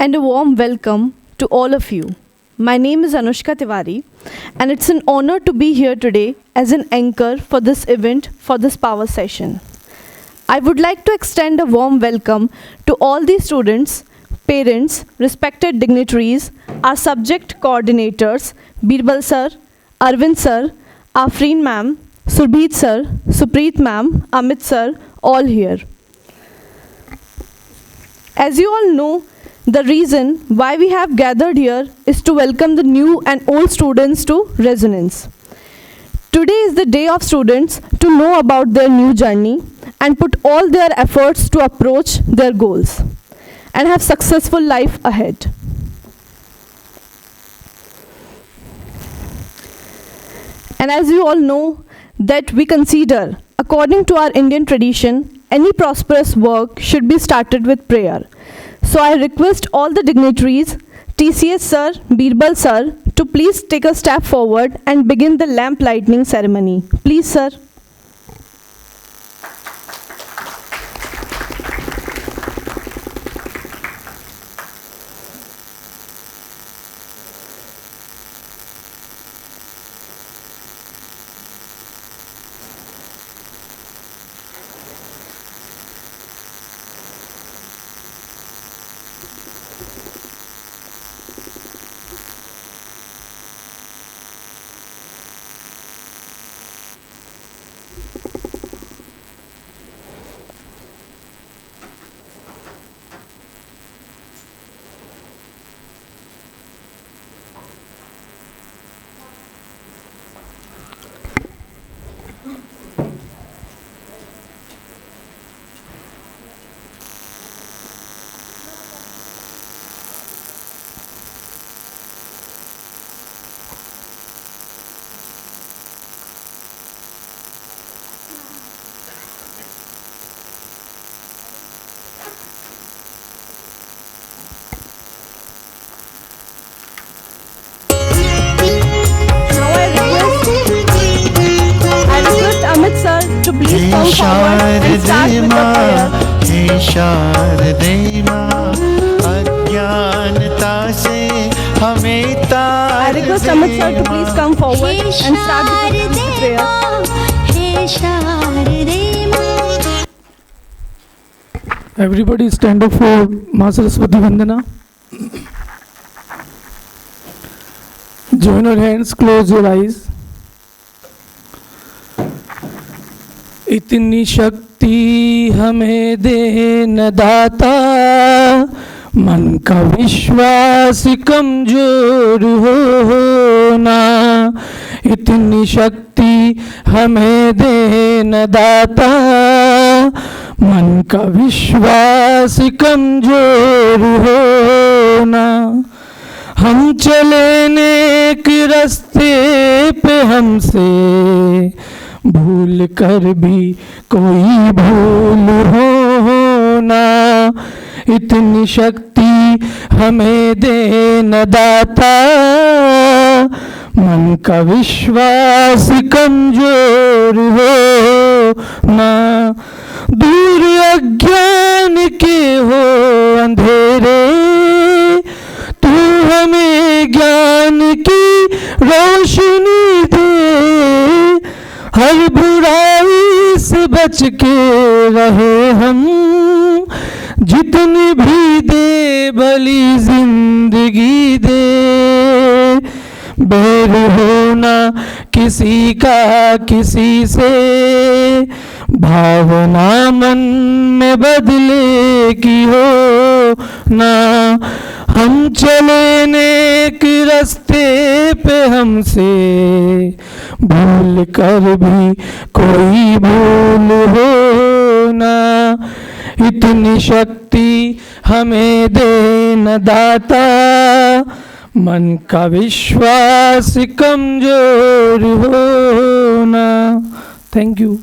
and a warm welcome to all of you. My name is Anushka Tiwari, and it's an honor to be here today as an anchor for this event for this power session. I would like to extend a warm welcome to all the students, parents, respected dignitaries, our subject coordinators, Birbal sir, Arvind sir, Afreen ma'am, Surbheet sir, Supreet ma'am, Amit sir, all here. As you all know, the reason why we have gathered here is to welcome the new and old students to Resonance. Today is the day of students to know about their new journey and put all their efforts to approach their goals and have successful life ahead. And as you all know that we consider, according to our Indian tradition, any prosperous work should be started with prayer. So I request all the dignitaries, TCS sir, Birbal sir, to please take a step forward and begin the lamp lighting ceremony. Please sir. Amit sir to please come forward and start with the prayer. हे शारदे माँ अज्ञानता से हमें तार I request Amit sir to please come forward and start with the prayer. Everybody stand up for Ma Saraswati Vandana. Join your hands, close your eyes. इतनी शक्ति हमें दे न दाता, मन का विश्वास कमजोर होना। इतनी शक्ति हमें दे न दाता, मन का विश्वास कमजोर होना। हम चले नेक रास्ते पे हमसे भूल कर भी कोई भूल होना। इतनी शक्ति हमें दे न दाता, मन का विश्वास कमजोर होना। दूर अज्ञान के हो अंधेरे, तू हमें ज्ञान की रोशनी दे। हर बुराई से बच के रहे हम, जितनी भी दे भली जिंदगी दे। बैर होना किसी का किसी से, भावना मन में बदले की हो ना। हम चले नेक रास्ते पे हमसे भूल कर भी कोई भूल होना। इतनी शक्ति हमें दे न दाता, मन का विश्वास कमजोर होना। Thank you.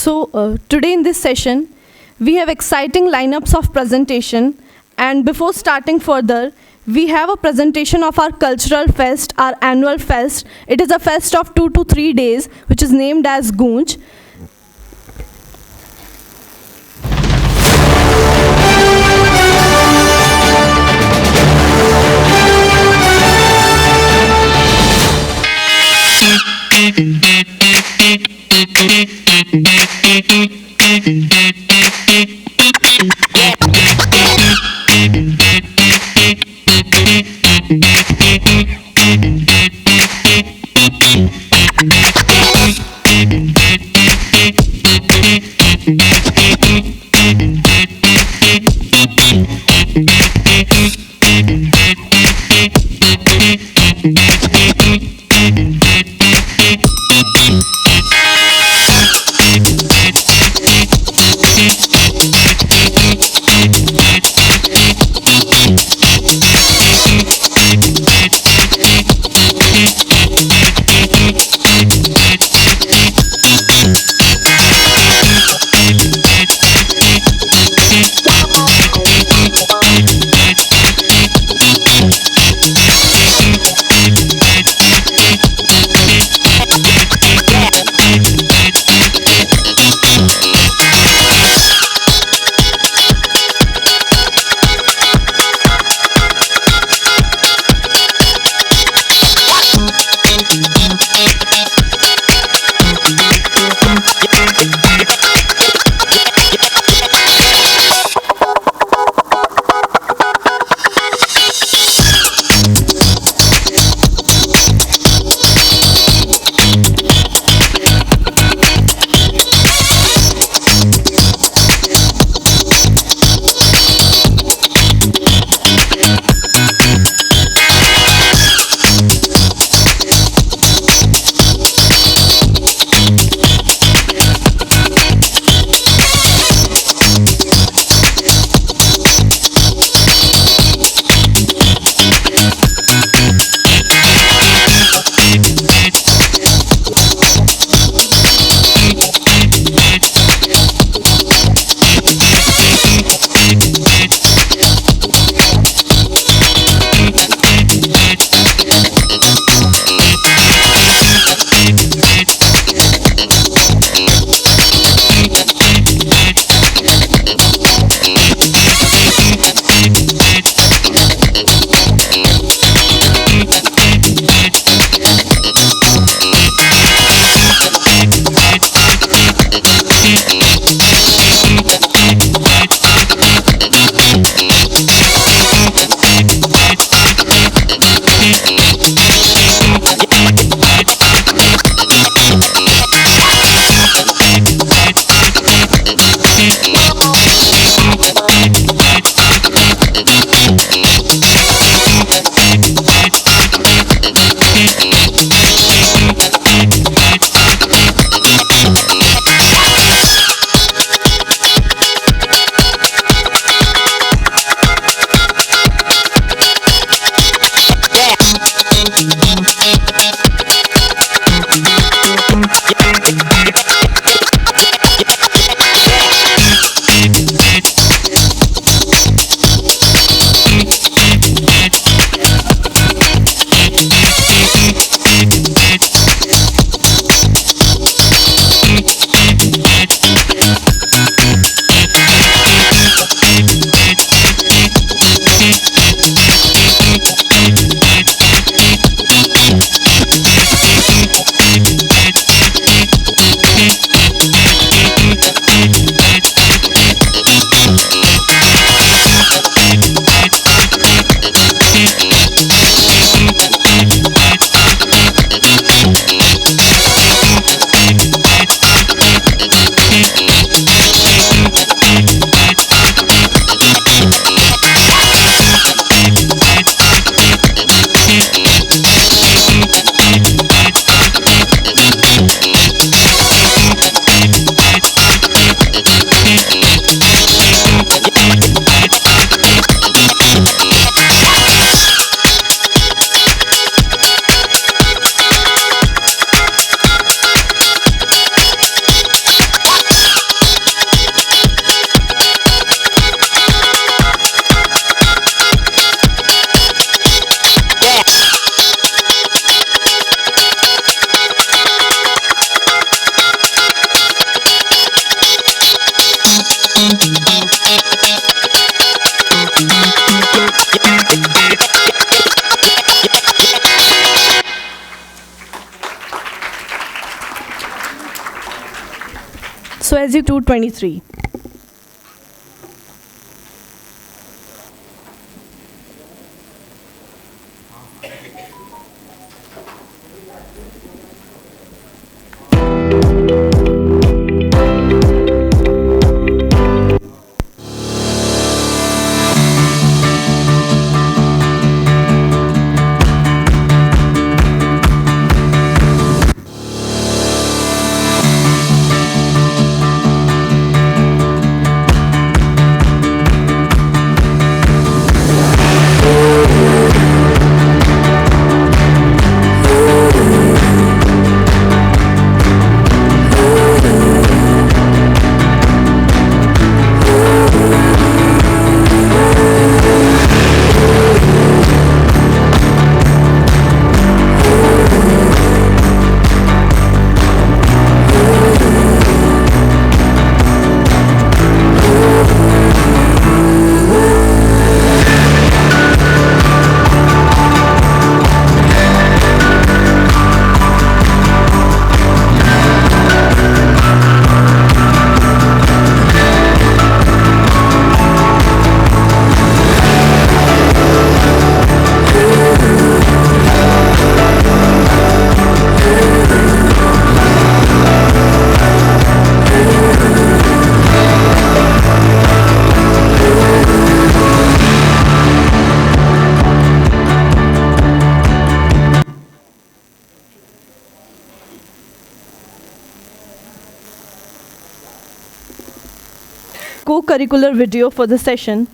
Today in this session, we have exciting lineups of presentation. And before starting further, we have a presentation of our cultural fest, our annual fest. It is a fest of 2 to 3 days, which is named as Goonj. Music 223. Co-curricular video for the session.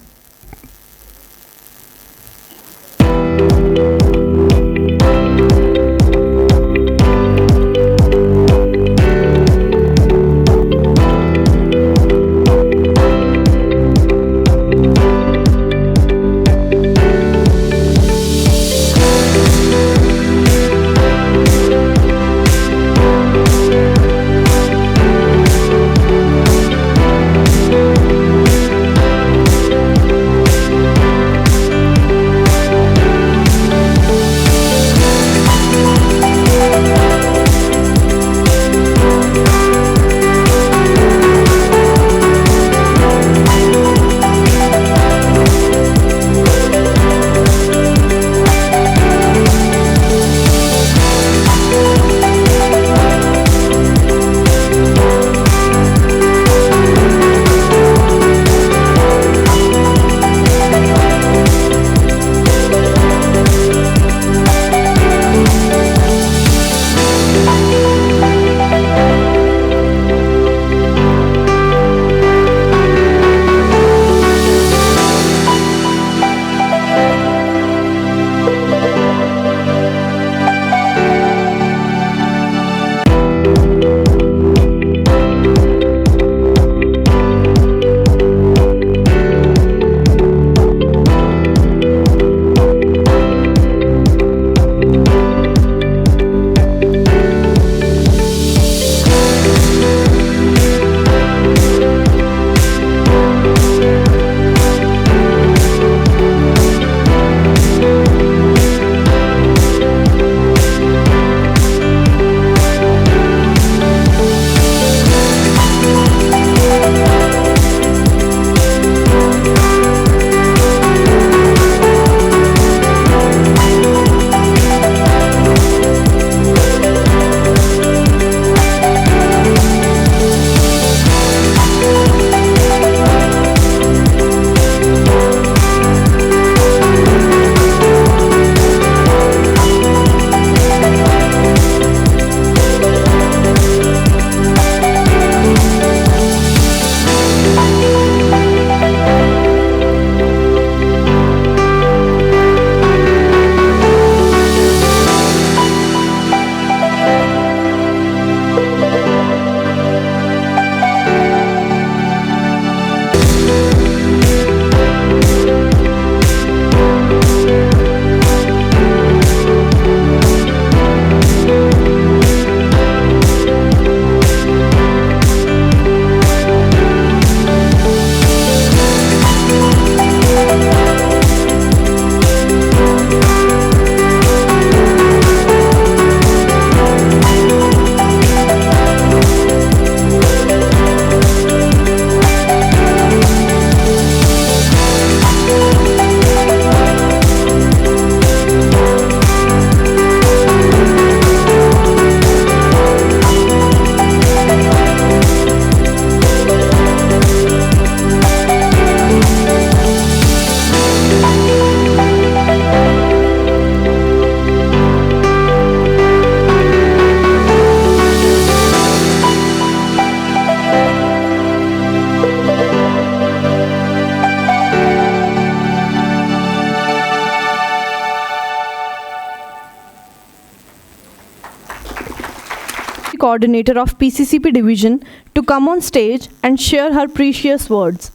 Coordinator of PCCP Division, to come on stage and share her precious words.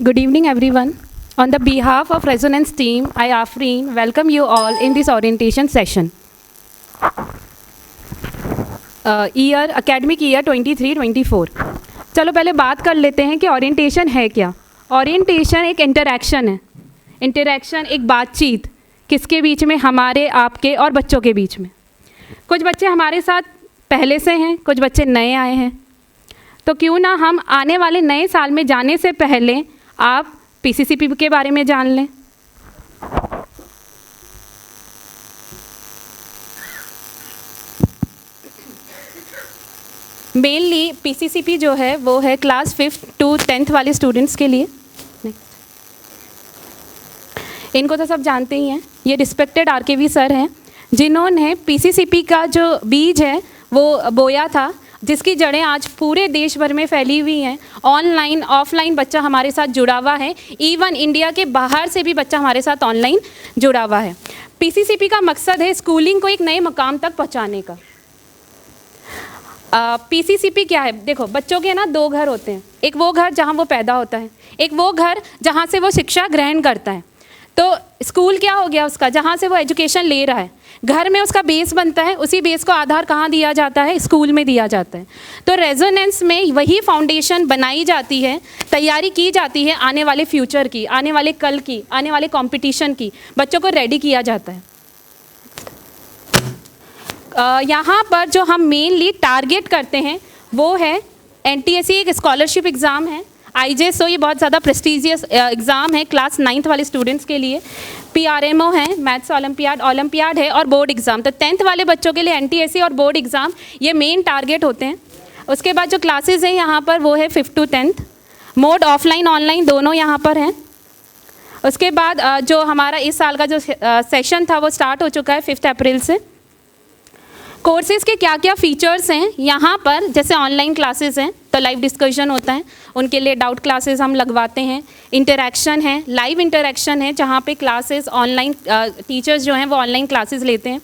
Good evening, everyone. On the behalf of Resonance team, I, Afreen, welcome you all in this orientation session. Academic year 23-24. चलो पहले बात कर लेते हैं कि orientation है क्या. Orientation एक इंटरैक्शन है. इंटरैक्शन एक बातचीत किसके बीच में, हमारे, आपके और बच्चों के बीच में. कुछ बच्चे हमारे साथ पहले से हैं, कुछ बच्चे नए आए हैं. तो क्यों ना हम आने वाले नए साल में जाने से पहले आप पीसीसीपी के बारे में जान लें. मेनली पीसीसीपी जो है वो है क्लास 5th to 10th वाले स्टूडेंट्स के लिए. इनको तो सब जानते ही हैं. ये रिस्पेक्टेड आरकेवी सर हैं जिन्होंने पीसीसीपी का जो बीज है वो बोया था, जिसकी जड़ें आज पूरे देश भर में फैली हुई हैं. ऑनलाइन ऑफलाइन बच्चा हमारे साथ जुड़ा हुआ है. इवन इंडिया के बाहर से भी बच्चा हमारे साथ ऑनलाइन जुड़ा हुआ है. पीसीसीपी का मकसद है स्कूलिंग को एक नए मकाम तक पहुंचाने का. पीसीसीपी क्या है? देखो, बच्चों के ना दो घर होते हैं. एक वो घर जहां वो पैदा होता है, एक वो घर जहां से वो शिक्षा ग्रहण करता है. तो स्कूल क्या हो गया उसका, जहाँ से वो एजुकेशन ले रहा है. घर में उसका बेस बनता है, उसी बेस को आधार कहाँ दिया जाता है? स्कूल में दिया जाता है. तो रेजोनेंस में वही फाउंडेशन बनाई जाती है, तैयारी की जाती है आने वाले फ्यूचर की, आने वाले कल की, आने वाले कंपटीशन की. बच्चों को रेडी किया जाता है. यहाँ पर जो हम मेनली टारगेट करते हैं वो है NTSE, एक स्कॉलरशिप एग्ज़ाम है. IJSO ये बहुत ज़्यादा प्रेस्टीजियस एग्ज़ाम है क्लास 9th वाले स्टूडेंट्स के लिए. PRMO है, मैथ्स ओलंपियाड है, और बोर्ड एग्ज़ाम. तो 10th वाले बच्चों के लिए NTSE और बोर्ड एग्ज़ाम ये मेन टारगेट होते हैं. उसके बाद जो क्लासेस हैं यहाँ पर वो है 5th to 10th. Mode offline online दोनों यहाँ पर हैं. उसके बाद जो हमारा इस साल का जो सेशन था वो स्टार्ट हो चुका है 5 अप्रैल से. कोर्सेज़ के क्या क्या फ़ीचर्स हैं यहाँ पर, जैसे ऑनलाइन क्लासेस हैं तो लाइव डिस्कशन होता है, उनके लिए डाउट क्लासेस हम लगवाते हैं. इंटरैक्शन है, लाइव इंटरैक्शन है जहाँ पे क्लासेस ऑनलाइन, टीचर्स जो हैं वो ऑनलाइन क्लासेस लेते हैं.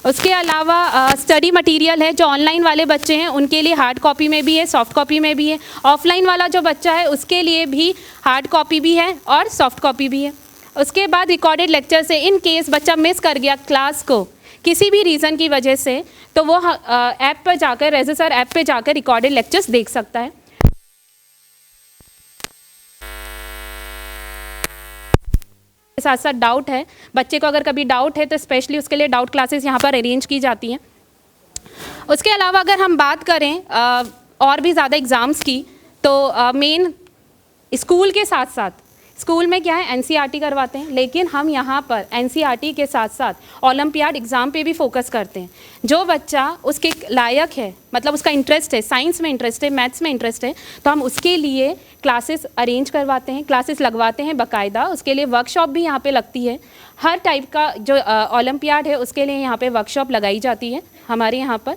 उसके अलावा स्टडी मटेरियल है. जो ऑनलाइन वाले बच्चे हैं उनके लिए हार्ड कॉपी में भी है, सॉफ्ट कॉपी में भी है. ऑफलाइन वाला जो बच्चा है उसके लिए भी हार्ड कॉपी भी है और सॉफ्ट कॉपी भी है. उसके बाद रिकॉर्डेड लेक्चर से, इन केस बच्चा मिस कर गया क्लास को किसी भी रीज़न की वजह से, तो वो ऐप पर जाकर, रेजिसर ऐप पे जाकर रिकॉर्डेड लेक्चर्स देख सकता है. साथ साथ डाउट है, बच्चे को अगर कभी डाउट है तो स्पेशली उसके लिए डाउट क्लासेस यहाँ पर अरेंज की जाती हैं. उसके अलावा अगर हम बात करें और भी ज़्यादा एग्ज़ाम्स की, तो मेन स्कूल के साथ साथ, स्कूल में क्या है NCERT करवाते हैं, लेकिन हम यहाँ पर NCERT के साथ साथ ओलंपियाड एग्ज़ाम पे भी फोकस करते हैं. जो बच्चा उसके लायक है, मतलब उसका इंटरेस्ट है, साइंस में इंटरेस्ट है, मैथ्स में इंटरेस्ट है, तो हम उसके लिए क्लासेस अरेंज करवाते हैं, क्लासेस लगवाते हैं बाकायदा. उसके लिए वर्कशॉप भी यहाँ पे लगती है. हर टाइप का जो ओलंपियाड है उसके लिए यहाँ पे वर्कशॉप लगाई जाती है हमारे यहाँ पर.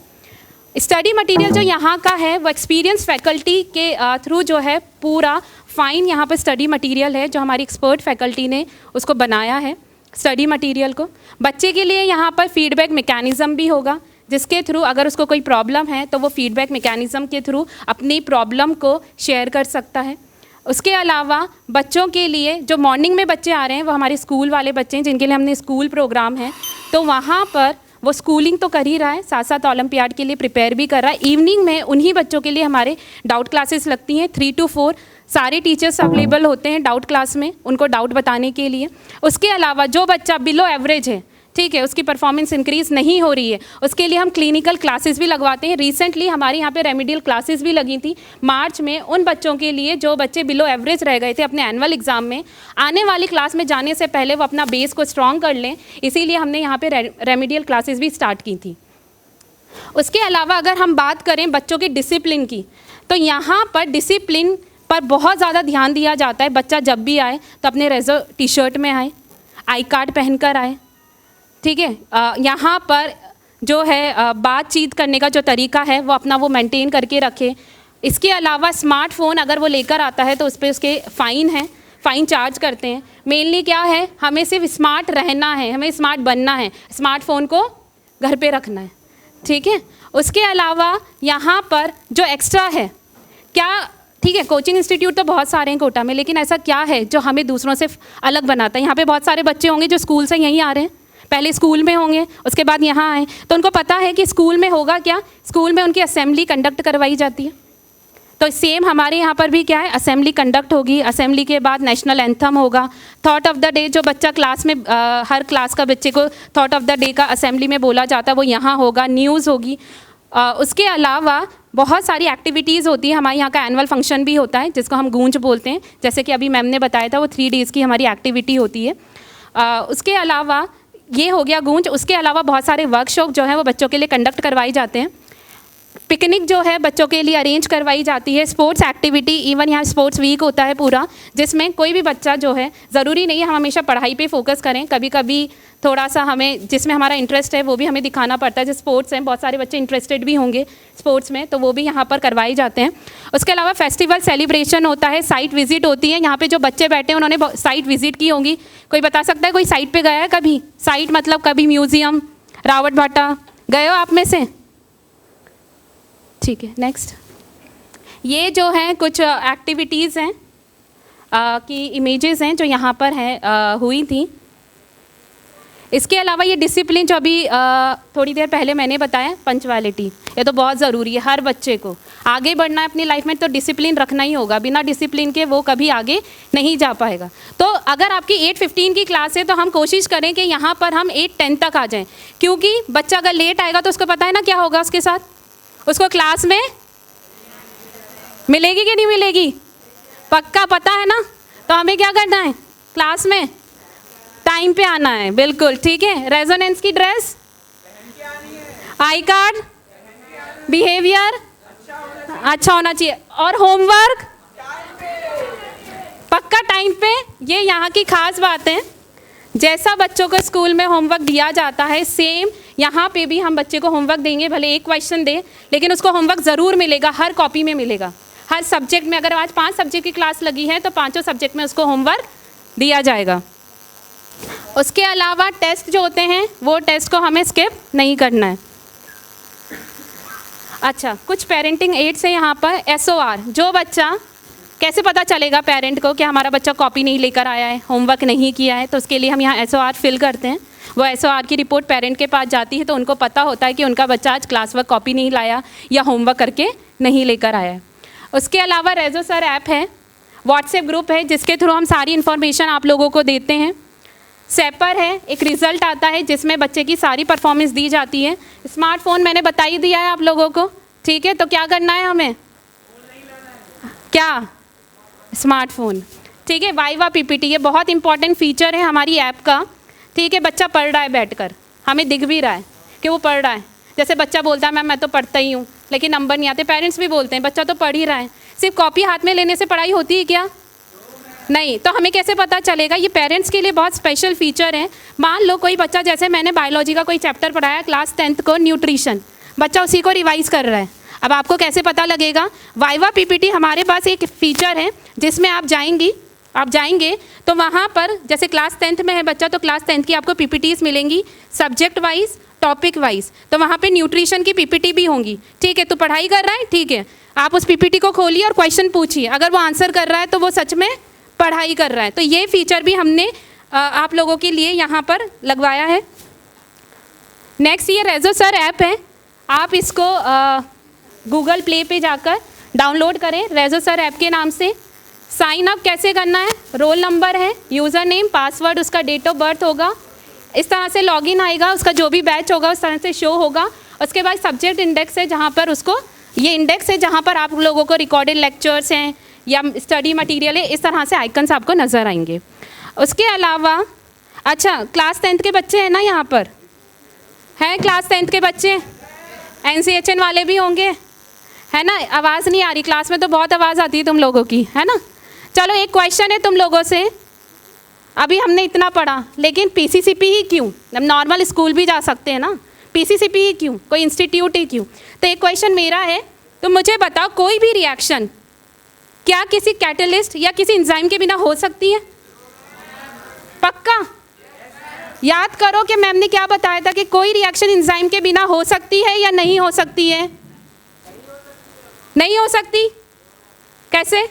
स्टडी मटेरियल जो यहाँ का है वो एक्सपीरियंस फैकल्टी के थ्रू जो है पूरा फाइन यहाँ पर स्टडी मटेरियल है, जो हमारी एक्सपर्ट फैकल्टी ने उसको बनाया है स्टडी मटेरियल को. बच्चे के लिए यहाँ पर फीडबैक मैकेनिज़्म भी होगा, जिसके थ्रू अगर उसको कोई प्रॉब्लम है तो वो फीडबैक मैकेनिज़्म के थ्रू अपनी प्रॉब्लम को शेयर कर सकता है. उसके अलावा बच्चों के लिए जो मॉर्निंग में बच्चे आ रहे हैं वो हमारे स्कूल वाले बच्चे हैं, जिनके लिए हमने स्कूल प्रोग्राम है, तो वहाँ पर वो स्कूलिंग तो कर ही रहा है, साथ साथ ओलंपियाड के लिए प्रिपेयर भी कर रहा है. इवनिंग में उन्हीं बच्चों के लिए हमारे डाउट क्लासेस लगती हैं 3 to 4. सारे टीचर्स अवेलेबल होते हैं डाउट क्लास में उनको डाउट बताने के लिए. उसके अलावा जो बच्चा बिलो एवरेज है, ठीक है, उसकी परफॉर्मेंस इंक्रीज़ नहीं हो रही है, उसके लिए हम क्लिनिकल क्लासेस भी लगवाते हैं. रिसेंटली हमारे यहाँ पे रेमेडियल क्लासेस भी लगी थी मार्च में, उन बच्चों के लिए जो बच्चे बिलो एवरेज रह गए थे अपने एनुअल एग्ज़ाम में. आने वाली क्लास में जाने से पहले वो अपना बेस को स्ट्रॉन्ग कर लें, इसीलिए हमने यहाँ पे रेमेडियल क्लासेस भी स्टार्ट की थी. उसके अलावा अगर हम बात करें बच्चों के डिसिप्लिन की, तो यहाँ पर डिसिप्लिन पर बहुत ज़्यादा ध्यान दिया जाता है। बच्चा जब भी आए तो अपने रेजो टी शर्ट में आए, आई कार्ड पहन कर आए, ठीक है। यहाँ पर जो है बातचीत करने का जो तरीका है वो अपना वो मेंटेन करके रखे। इसके अलावा स्मार्टफ़ोन अगर वो लेकर आता है तो उस पर उसके फ़ाइन है, फ़ाइन चार्ज करते हैं। मेनली क्या है, हमें सिर्फ स्मार्ट रहना है, हमें स्मार्ट बनना है, स्मार्टफ़ोन को घर पे रखना है, ठीक है। उसके अलावा यहाँ पर जो एक्स्ट्रा है क्या, ठीक है, कोचिंग इंस्टीट्यूट तो बहुत सारे हैं कोटा में, लेकिन ऐसा क्या है जो हमें दूसरों से अलग बनाता है। यहाँ पे बहुत सारे बच्चे होंगे जो स्कूल से यहीं आ रहे हैं, पहले स्कूल में होंगे, उसके बाद यहाँ आए, तो उनको पता है कि स्कूल में होगा क्या, स्कूल में उनकी असेंबली कंडक्ट करवाई जाती है। तो सेम हमारे यहाँ पर भी क्या है, असेंबली कंडक्ट होगी, असेंबली के बाद नेशनल एंथम होगा, थॉट ऑफ द डे जो बच्चा क्लास में हर क्लास का बच्चे को थॉट ऑफ द डे का असेंबली में बोला जाता है वो यहाँ होगा, न्यूज़ होगी। उसके अलावा बहुत सारी एक्टिविटीज़ होती है। हमारे यहाँ का एनुअल फंक्शन भी होता है जिसको हम गूंज बोलते हैं, जैसे कि अभी मैम ने बताया था, वो 3 डेज़ की हमारी एक्टिविटी होती है। उसके अलावा ये हो गया गूंज। उसके अलावा बहुत सारे वर्कशॉप जो है वो बच्चों के लिए कंडक्ट करवाई जाते हैं। पिकनिक जो है बच्चों के लिए अरेंज करवाई जाती है। स्पोर्ट्स एक्टिविटी, इवन यहाँ स्पोर्ट्स वीक होता है पूरा, जिसमें कोई भी बच्चा जो है, ज़रूरी नहीं है हम हमेशा पढ़ाई पे फोकस करें, कभी कभी थोड़ा सा हमें जिसमें हमारा इंटरेस्ट है वो भी हमें दिखाना पड़ता है। जैसे स्पोर्ट्स हैं, बहुत सारे बच्चे इंटरेस्टेड भी होंगे स्पोर्ट्स में, तो वो भी यहाँ पर करवाए जाते हैं। उसके अलावा फेस्टिवल सेलिब्रेशन होता है, साइट विजिट होती है। यहाँ पे जो बच्चे बैठे हैं उन्होंने साइट विजिट की होंगी। कोई बता सकता है कोई साइट पे गया है कभी? साइट मतलब कभी म्यूज़ियम, रावट भाटा गए हो आप में से? ठीक है, नेक्स्ट। ये जो है कुछ एक्टिविटीज़ हैं की इमेजेस हैं जो यहाँ पर हैं हुई थी। इसके अलावा ये डिसिप्लिन जो अभी थोड़ी देर पहले मैंने बताया, पंक्चुअलिटी, ये तो बहुत ज़रूरी है। हर बच्चे को आगे बढ़ना है अपनी लाइफ में तो डिसिप्लिन रखना ही होगा, बिना डिसिप्लिन के वो कभी आगे नहीं जा पाएगा। तो अगर आपकी 8:15 की क्लास है तो हम कोशिश करें कि यहाँ पर हम 8:10 तक आ जाएं, क्योंकि बच्चा अगर लेट आएगा तो उसको पता है ना क्या होगा उसके साथ, उसको क्लास में मिलेगी कि नहीं मिलेगी, पक्का पता है ना। तो हमें क्या करना है, क्लास में टाइम पे आना है, बिल्कुल ठीक है। रेजोनेंस की ड्रेस, आई कार्ड, बिहेवियर अच्छा होना चाहिए, और होमवर्क पक्का टाइम पे। ये यहाँ की खास बात है, जैसा बच्चों को स्कूल में होमवर्क दिया जाता है सेम यहाँ पे भी हम बच्चे को होमवर्क देंगे। भले एक क्वेश्चन दे, लेकिन उसको होमवर्क ज़रूर मिलेगा, हर कॉपी में मिलेगा, हर सब्जेक्ट में। अगर आज 5 सब्जेक्ट की क्लास लगी है तो 5 सब्जेक्ट में उसको होमवर्क दिया जाएगा। उसके अलावा टेस्ट जो होते हैं वो टेस्ट को हमें स्किप नहीं करना है। अच्छा, कुछ पेरेंटिंग एड्स है यहाँ पर। SOR, जो बच्चा, कैसे पता चलेगा पेरेंट को कि हमारा बच्चा कॉपी नहीं लेकर आया है, होमवर्क नहीं किया है, तो उसके लिए हम यहाँ SOR फिल करते हैं। वो SOR की रिपोर्ट पेरेंट के पास जाती है तो उनको पता होता है कि उनका बच्चा आज क्लास वर्क कॉपी नहीं लाया या होमवर्क करके नहीं लेकर आया है। उसके अलावा रेजो सर ऐप है, व्हाट्सएप ग्रुप है जिसके थ्रू हम सारी इन्फॉर्मेशन आप लोगों को देते हैं। सेपर है, एक रिज़ल्ट आता है जिसमें बच्चे की सारी परफॉर्मेंस दी जाती है। स्मार्टफोन मैंने बता ही दिया है आप लोगों को, ठीक है। तो क्या करना है हमें, क्या, स्मार्टफोन, ठीक है। वाइवा PPT, ये बहुत इंपॉर्टेंट फीचर है हमारी ऐप का, ठीक है। बच्चा पढ़ रहा है बैठकर, हमें दिख भी रहा है कि वो पढ़ रहा है। जैसे बच्चा बोलता है मैम मैं तो पढ़ता ही हूँ लेकिन नंबर नहीं आते, पेरेंट्स भी बोलते हैं बच्चा तो पढ़ ही रहा है। सिर्फ कॉपी हाथ में लेने से पढ़ाई होती है क्या? नहीं। तो हमें कैसे पता चलेगा? ये पेरेंट्स के लिए बहुत स्पेशल फीचर है। मान लो कोई बच्चा, जैसे मैंने बायोलॉजी का कोई चैप्टर पढ़ाया क्लास 10th को, न्यूट्रिशन, बच्चा उसी को रिवाइज़ कर रहा है। अब आपको कैसे पता लगेगा? वाइवा PPT हमारे पास एक फ़ीचर है जिसमें आप जाएंगे तो वहाँ पर जैसे क्लास 10th में है बच्चा तो क्लास 10th की आपको PPTs मिलेंगी, सब्जेक्ट वाइज, टॉपिक वाइज। तो वहाँ पे न्यूट्रिशन की PPT भी होंगी, ठीक है। तो पढ़ाई कर रहा है, ठीक है, आप उस PPT को खोलिए और क्वेश्चन पूछिए, अगर वो आंसर कर रहा है तो वो सच में पढ़ाई कर रहा है। तो ये फीचर भी हमने आप लोगों के लिए यहाँ पर लगवाया है। नेक्स्ट, ये रेजो सर ऐप है, आप इसको गूगल प्ले पे जाकर डाउनलोड करें, रेजो सर ऐप के नाम से। साइन अप कैसे करना है, रोल नंबर है, यूज़र नेम, पासवर्ड, उसका डेट ऑफ बर्थ होगा, इस तरह से लॉगिन आएगा, उसका जो भी बैच होगा उस तरह से शो होगा। उसके बाद सब्जेक्ट इंडेक्स है जहाँ पर उसको, ये इंडेक्स है जहाँ पर आप लोगों को रिकॉर्डेड लेक्चर्स हैं या स्टडी मटेरियल है, इस तरह से आइकन्स आपको नज़र आएंगे। उसके अलावा अच्छा, क्लास 10th के बच्चे हैं ना यहाँ पर, हैं क्लास 10th के बच्चे, NCHN वाले भी होंगे, है ना, आवाज़ नहीं आ रही, क्लास में तो बहुत आवाज़ आती है तुम लोगों की, है ना। चलो एक क्वेश्चन है तुम लोगों से, अभी हमने इतना पढ़ा, लेकिन पीसीसीपी ही क्यों? हम नॉर्मल स्कूल भी जा सकते हैं ना, पीसीसीपी ही क्यों, कोई इंस्टीट्यूट ही क्यों? तो एक क्वेश्चन मेरा है, तो मुझे बताओ कोई भी रिएक्शन क्या किसी कैटलिस्ट या किसी एंजाइम के बिना हो सकती है? पक्का? याद करो कि मैम ने क्या बताया था कि कोई रिएक्शन एंजाइम के बिना हो सकती है या नहीं हो सकती है? नहीं हो सकती। कैसे?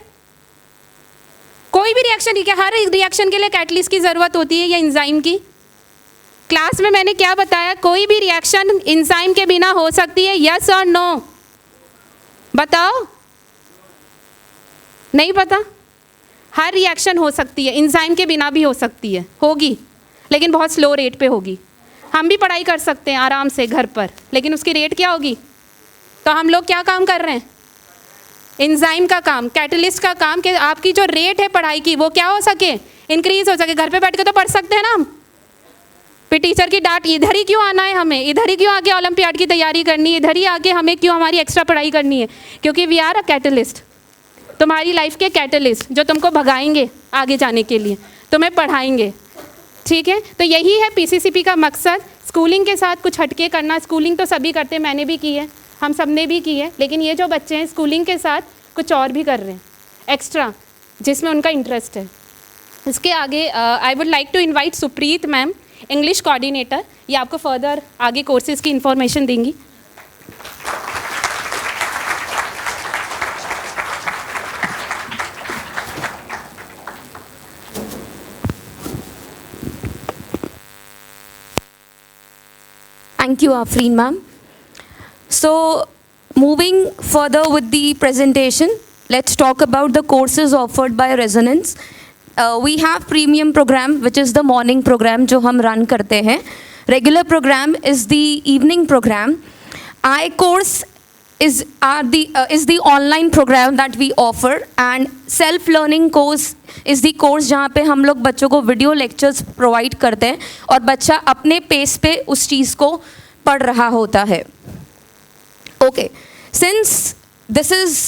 कोई भी रिएक्शन, क्या हर रिएक्शन के लिए कैटलिस्ट की ज़रूरत होती है या एंजाइम की? क्लास में मैंने क्या बताया, कोई भी रिएक्शन एंजाइम के बिना हो सकती है, यस और नो? बताओ। नहीं पता? हर रिएक्शन हो सकती है, एंजाइम के बिना भी हो सकती है, होगी लेकिन बहुत स्लो रेट पे होगी। हम भी पढ़ाई कर सकते हैं आराम से घर पर, लेकिन उसकी रेट क्या होगी? तो हम लोग क्या काम कर रहे हैं? एंजाइम का काम, कैटलिस्ट का काम, कि आपकी जो रेट है पढ़ाई की वो क्या हो सके, इंक्रीज हो सके। घर पे बैठ के तो पढ़ सकते हैं ना हम, फिर टीचर की डांट, इधर ही क्यों आना है हमें, इधर ही क्यों आके ओलंपियाड की तैयारी करनी है, इधर ही आके हमें क्यों हमारी एक्स्ट्रा पढ़ाई करनी है? क्योंकि वी आर अ कैटलिस्ट, तुम्हारी लाइफ के कैटलिस्ट जो तुमको भगाएंगे आगे जाने के लिए, तुम्हें पढ़ाएंगे, ठीक है। तो यही है पीसीसीपी का मकसद, स्कूलिंग के साथ कुछ हटके करना। स्कूलिंग तो सभी करते हैं, मैंने भी की है, हम सब ने भी की है, लेकिन ये जो बच्चे हैं स्कूलिंग के साथ कुछ और भी कर रहे हैं एक्स्ट्रा, जिसमें उनका इंटरेस्ट है। इसके आगे I would like to invite Supreet ma'am, English coordinator, ये आपको फर्दर आगे कोर्सेज़ की इंफॉर्मेशन देंगी। Thank you, Afreen ma'am. So, moving further with the presentation, let's talk about the courses offered by Resonance. We have premium program, which is the morning program जो हम run करते हैं. Regular program is the evening program. I-course is the online program that we offer, and self-learning course is the course जहाँ पे हम लोग बच्चों को वीडियो लेक्चर्स प्रोवाइड करते हैं और बच्चा अपने पेस पे उस चीज़ को पढ़ रहा होता है। Okay, since this is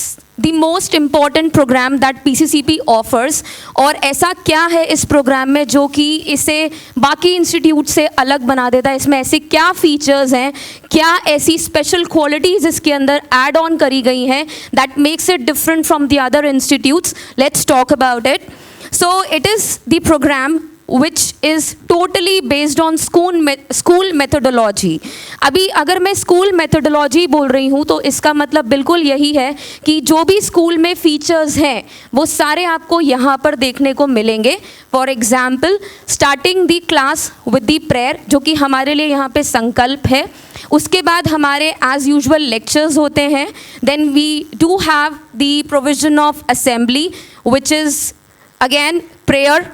the most important program that PCCP offers, और ऐसा क्या है इस प्रोग्राम में जो कि इसे बाकी इंस्टीट्यूट से अलग बना देता है, इसमें ऐसे क्या फीचर्स हैं, क्या ऐसी स्पेशल क्वालिटीज़ इसके अंदर ऐड ऑन करी गई हैं that makes it different from the other institutes? Let's talk about it. So it is the program which is totally based on school methodology. अभी अगर मैं स्कूल मेथोडोलॉजी बोल रही हूँ तो इसका मतलब बिल्कुल यही है कि जो भी स्कूल में फीचर्स हैं वो सारे आपको यहाँ पर देखने को मिलेंगे. For example, starting the class with the prayer, जो कि हमारे लिए यहाँ पे संकल्प है. उसके बाद हमारे एज यूजुअल लेक्चर्स होते हैं. Then we do have the provision of assembly which is again prayer,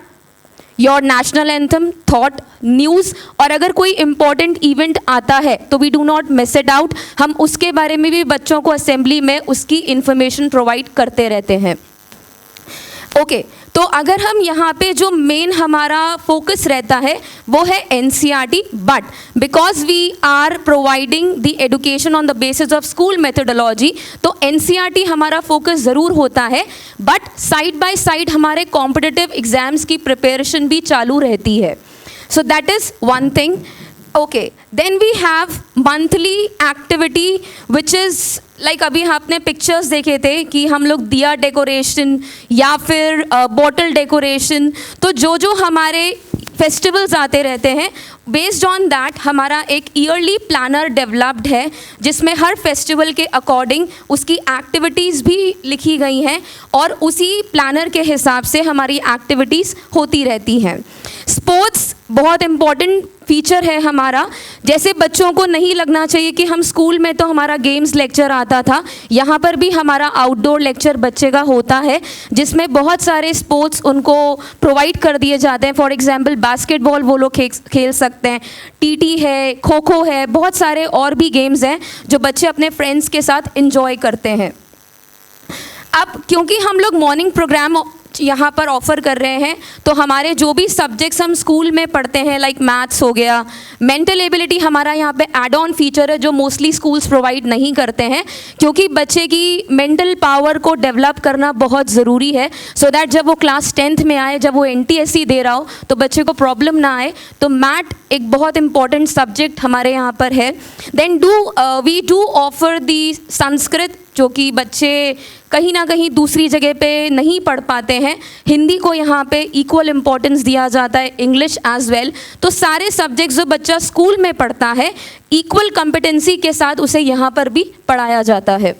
your national anthem, thought, news, और अगर कोई इम्पॉर्टेंट इवेंट आता है तो we do not miss it out. हम उसके बारे में भी बच्चों को असेंबली में उसकी इंफॉर्मेशन प्रोवाइड करते रहते हैं. ओके, तो अगर हम यहाँ पे जो मेन हमारा फोकस रहता है वो है NCERT, but because we are providing the education on the basis of school methodology, तो एनसीईआरटी हमारा फोकस ज़रूर होता है, बट साइड बाय साइड हमारे कॉम्पिटिटिव एग्जाम्स की प्रिपरेशन भी चालू रहती है. So that is one thing. Okay, then we have monthly activity which is like अभी आपने पिक्चर्स देखे थे कि हम लोग दिया डेकोरेशन या फिर बॉटल डेकोरेशन, तो जो हमारे फेस्टिवल्स आते रहते हैं, बेस्ड ऑन दैट हमारा एक ईयरली प्लानर डेवलप्ड है जिसमें हर फेस्टिवल के अकॉर्डिंग उसकी एक्टिविटीज़ भी लिखी गई हैं और उसी प्लानर के हिसाब से हमारी एक्टिविटीज़ होती रहती हैं. स्पोर्ट्स बहुत इम्पॉर्टेंट फीचर है हमारा. जैसे बच्चों को नहीं लगना चाहिए कि हम स्कूल में तो हमारा गेम्स लेक्चर आता था, यहाँ पर भी हमारा आउटडोर लेक्चर बच्चे का होता है जिसमें बहुत सारे स्पोर्ट्स उनको प्रोवाइड कर दिए जाते हैं. फॉर एग्जांपल बास्केटबॉल वो लोग खेल सकते हैं, टीटी है, खो खो है, बहुत सारे और भी गेम्स हैं जो बच्चे अपने फ्रेंड्स के साथ इंजॉय करते हैं. अब क्योंकि हम लोग मॉर्निंग प्रोग्राम यहाँ पर ऑफ़र कर रहे हैं। तो हमारे जो भी सब्जेक्ट्स हम स्कूल में पढ़ते हैं, लाइक मैथ्स हो गया, मेंटल एबिलिटी हमारा यहाँ पे एड ऑन फीचर है जो मोस्टली स्कूल्स प्रोवाइड नहीं करते हैं, क्योंकि बच्चे की मेंटल पावर को डेवलप करना बहुत ज़रूरी है, सो दैट जब वो क्लास 10th में आए, जब वो NTSE दे रहा हो तो बच्चे को प्रॉब्लम ना आए। तो मैथ एक बहुत इंपॉर्टेंट सब्जेक्ट हमारे यहाँ पर है। देन वी डू ऑफर दी संस्कृत, जो कि बच्चे कहीं ना कहीं दूसरी जगह पे नहीं पढ़ पाते हैं। हिंदी को यहाँ पे इक्वल इम्पोर्टेंस दिया जाता है, इंग्लिश एज वेल। तो सारे सब्जेक्ट्स जो बच्चा स्कूल में पढ़ता है, इक्वल कॉम्पिटेंसी के साथ उसे यहाँ पर भी पढ़ाया जाता है।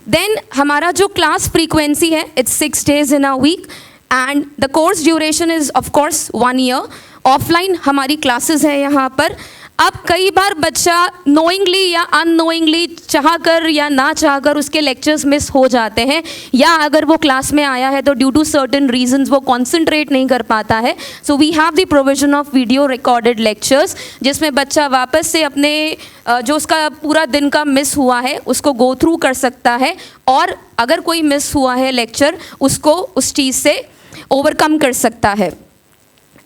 देन हमारा जो क्लास फ्रीक्वेंसी है, it's 6 days in a week and the course duration is of course 1 year। Offline हमारी क्लासेस है यहाँ पर। अब कई बार बच्चा नोइंगली या अननोइंगली, चाहकर या ना चाहकर उसके लेक्चर्स मिस हो जाते हैं, या अगर वो क्लास में आया है तो ड्यू टू सर्टेन रीजंस वो कॉन्सेंट्रेट नहीं कर पाता है। So we have the provision of video recorded lectures, जिसमें बच्चा वापस से अपने जो उसका पूरा दिन का मिस हुआ है उसको गो थ्रू कर सकता है, और अगर कोई मिस हुआ है लेक्चर उसको उस चीज़ से ओवरकम कर सकता है।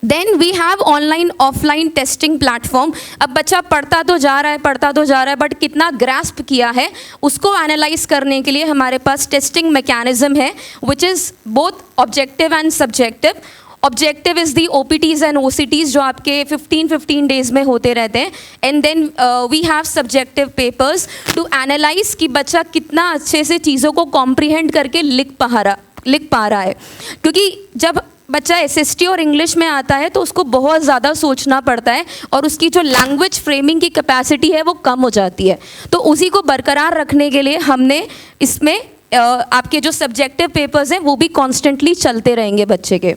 Then we have online offline testing platform. अब बच्चा पढ़ता तो जा रहा है बट कितना ग्रास्प किया है उसको एनालाइज करने के लिए हमारे पास टेस्टिंग मैकेनिज्म है, which is both objective and subjective. Objective is the OPTs and OCTs जो आपके 15 days में होते रहते हैं, and then we have subjective papers to analyse कि बच्चा कितना अच्छे से चीज़ों को कॉम्प्रीहेंड करके लिख पा रहा है। क्योंकि जब बच्चा SST और इंग्लिश में आता है तो उसको बहुत ज़्यादा सोचना पड़ता है और उसकी जो लैंग्वेज फ्रेमिंग की कैपेसिटी है वो कम हो जाती है। तो उसी को बरकरार रखने के लिए हमने इसमें आपके जो सब्जेक्टिव पेपर्स हैं वो भी कॉन्स्टेंटली चलते रहेंगे बच्चे के।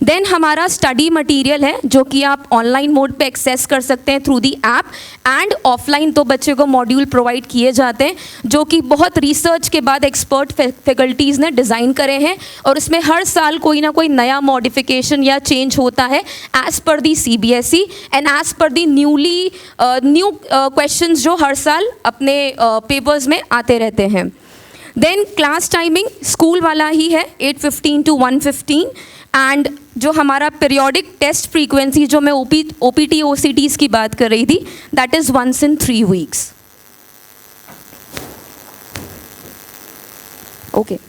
देन हमारा स्टडी मटेरियल है जो कि आप ऑनलाइन मोड पे एक्सेस कर सकते हैं through the app, and offline तो बच्चे को मॉड्यूल प्रोवाइड किए जाते हैं जो कि बहुत रिसर्च के बाद एक्सपर्ट फैकल्टीज़ ने डिज़ाइन करे हैं, और इसमें हर साल कोई ना कोई नया मॉडिफिकेशन या चेंज होता है as per the CBSE and as per the new questions जो हर साल अपने पेपर्स में आते रहते हैं। देन क्लास टाइमिंग स्कूल वाला ही है, 8:15 to 1:15, एंड जो हमारा पीरियोडिक टेस्ट फ्रीक्वेंसी जो मैं OPT OCTs की बात कर रही थी, that is once in 3 weeks। Okay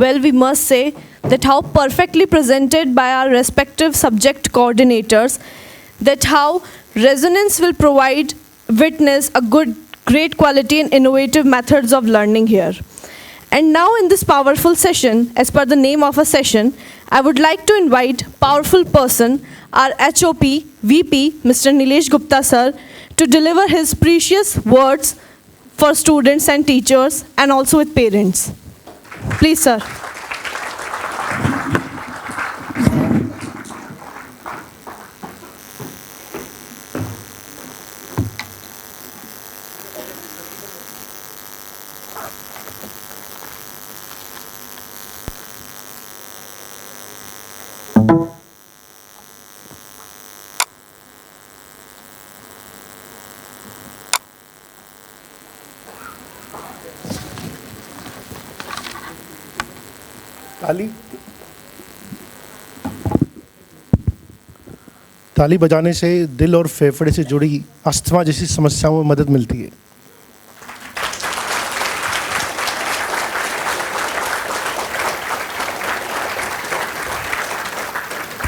Well, we must say that how perfectly presented by our respective subject coordinators, that how Resonance will provide witness a great quality and innovative methods of learning here. And now in this powerful session, as per the name of a session, I would like to invite powerful person, our HOP VP, Mr. Nilesh Gupta sir, to deliver his precious words for students and teachers and also with parents. Please, sir. ताली बजाने से दिल और फेफड़े से जुड़ी asthma जैसी समस्याओं में मदद मिलती है।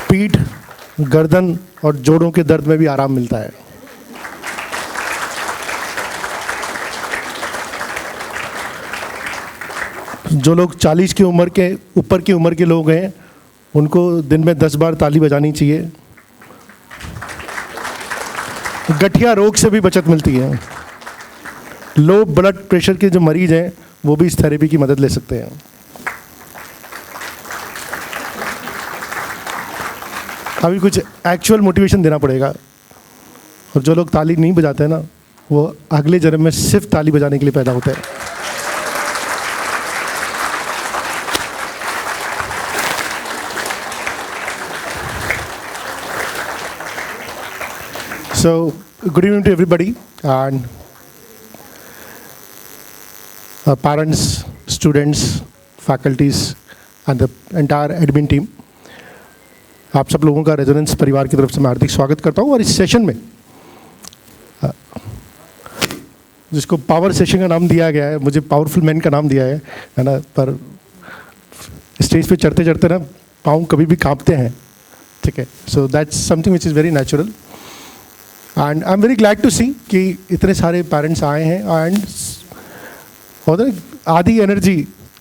पीठ, गर्दन और जोड़ों के दर्द में भी आराम मिलता है। जो लोग 40 की उम्र के ऊपर की उम्र के लोग हैं उनको दिन में 10 बार ताली बजानी चाहिए। गठिया रोग से भी बचत मिलती है। लो ब्लड प्रेशर के जो मरीज हैं वो भी इस थेरेपी की मदद ले सकते हैं। अभी कुछ एक्चुअल मोटिवेशन देना पड़ेगा। और जो लोग ताली नहीं बजाते हैं ना, वो अगले जन्म में सिर्फ ताली बजाने के लिए पैदा होते हैं। So, good evening to everybody and parents, students, faculties and the entire admin team. आप सब लोगों का रेजोनेंस परिवार की तरफ से मैं हार्दिक स्वागत करता हूँ। और इस सेशन में जिसको पावर सेशन का नाम दिया गया है, मुझे पावरफुल मैन का नाम दिया है ना, पर स्टेज पे चढ़ते चढ़ते ना पाँव कभी भी कांपते हैं, ठीक है। So that's something which is very natural and I am very glad to see कि इतने सारे पेरेंट्स आए हैं एंड और आधी एनर्जी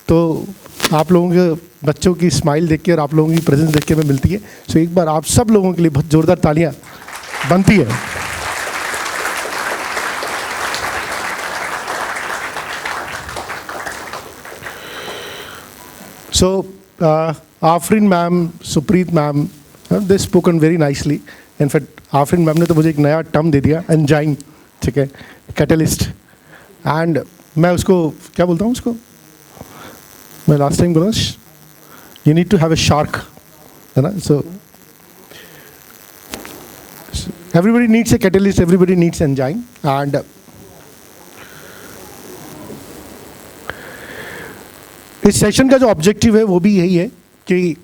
तो आप लोगों के बच्चों की स्माइल देख के और आप लोगों की प्रेजेंस देख के हमें मिलती है। सो एक बार आप सब लोगों के लिए बहुत ज़ोरदार तालियां बनती है। So Afreen ma'am, Supreet ma'am, they spoken very nicely. In fact Afreen ma'am ने तो मुझे एक नया टर्म दे दिया, एंजाइम, ठीक है, कैटलिस्ट। एंड मैं उसको क्या बोलता हूँ, उसको मैं लास्ट टाइम बोला, you need to have a shark, है ना। So everybody needs a catalyst, everybody needs enzyme. And इस सेशन का जो ऑब्जेक्टिव है वो भी यही है कि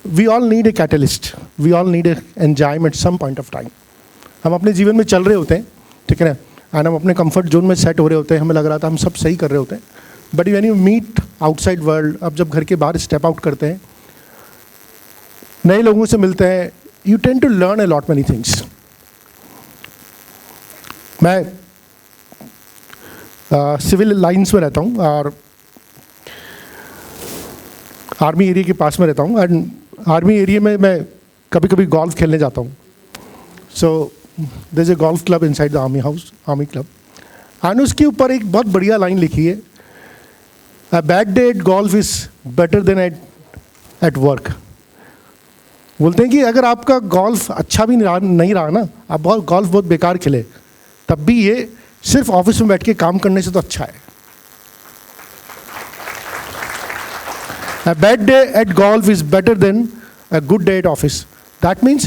we all need a catalyst, we all need a enzyme at some point of time. हम अपने जीवन में चल रहे होते हैं, ठीक है ना, एंड हम अपने कंफर्ट जोन में सेट हो रहे होते हैं, हमें लग रहा था हम सब सही कर रहे होते हैं। But when you meet outside world, अब जब घर के बाहर स्टेप आउट करते हैं, नए लोगों से मिलते हैं, you tend to learn a lot many things. मैं सिविल लाइन्स में रहता हूँ और आर्मी एरिया के पास में रहता हूँ एंड आर्मी एरिया में मैं कभी कभी गोल्फ खेलने जाता हूँ। So there is a golf club inside the army house, army club, and उसके ऊपर एक बहुत बढ़िया लाइन लिखी है, a bad day at golf is better than at work. बोलते हैं कि अगर आपका गोल्फ अच्छा भी नहीं रहा ना, आप गोल्फ बहुत बेकार खेले, तब भी ये सिर्फ ऑफिस में बैठ के काम करने से तो अच्छा है। A bad day at golf is better than a good day at office. That means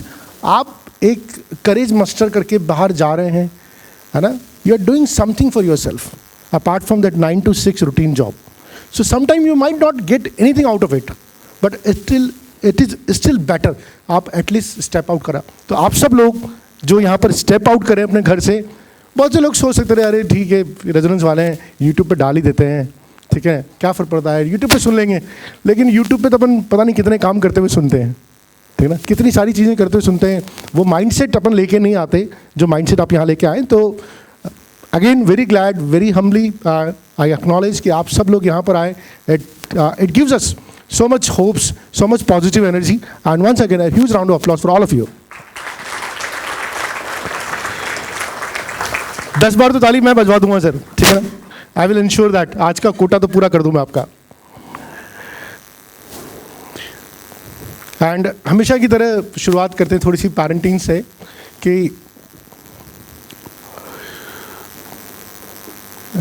आप एक करेज मस्टर करके बाहर जा रहे हैं, है ना, you are doing something for yourself apart from that 9 to 6 routine job. So sometime you might not get anything out of it, but it is still better. आप at least step out करा। तो आप सब लोग जो यहाँ पर step out करें अपने घर से, बहुत से लोग सोच सकते हैं अरे ठीक है रेजोनेंस वाले हैं, यूट्यूब पे डाल ही देते हैं, ठीक है, क्या फ़र्क पड़ता है, यूट्यूब पे सुन लेंगे। लेकिन यूट्यूब पे तो अपन पता नहीं कितने काम करते हुए सुनते हैं, ठीक है ना, कितनी सारी चीज़ें करते हुए सुनते हैं। वो माइंडसेट अपन लेके नहीं आते जो माइंडसेट आप यहाँ लेके आए। तो again very glad, very humbly I acknowledge कि आप सब लोग यहाँ पर आए। It gives us so much hopes, so much positive energy, and once again a huge round of applause for all of you. 10 बार तो ताली मैं बजवा दूंगा सर, ठीक है ना। आई विल इंश्योर दैट आज का कोटा तो पूरा कर दूं मैं आपका। एंड हमेशा की तरह शुरुआत करते हैं थोड़ी सी पेरेंटिंग से कि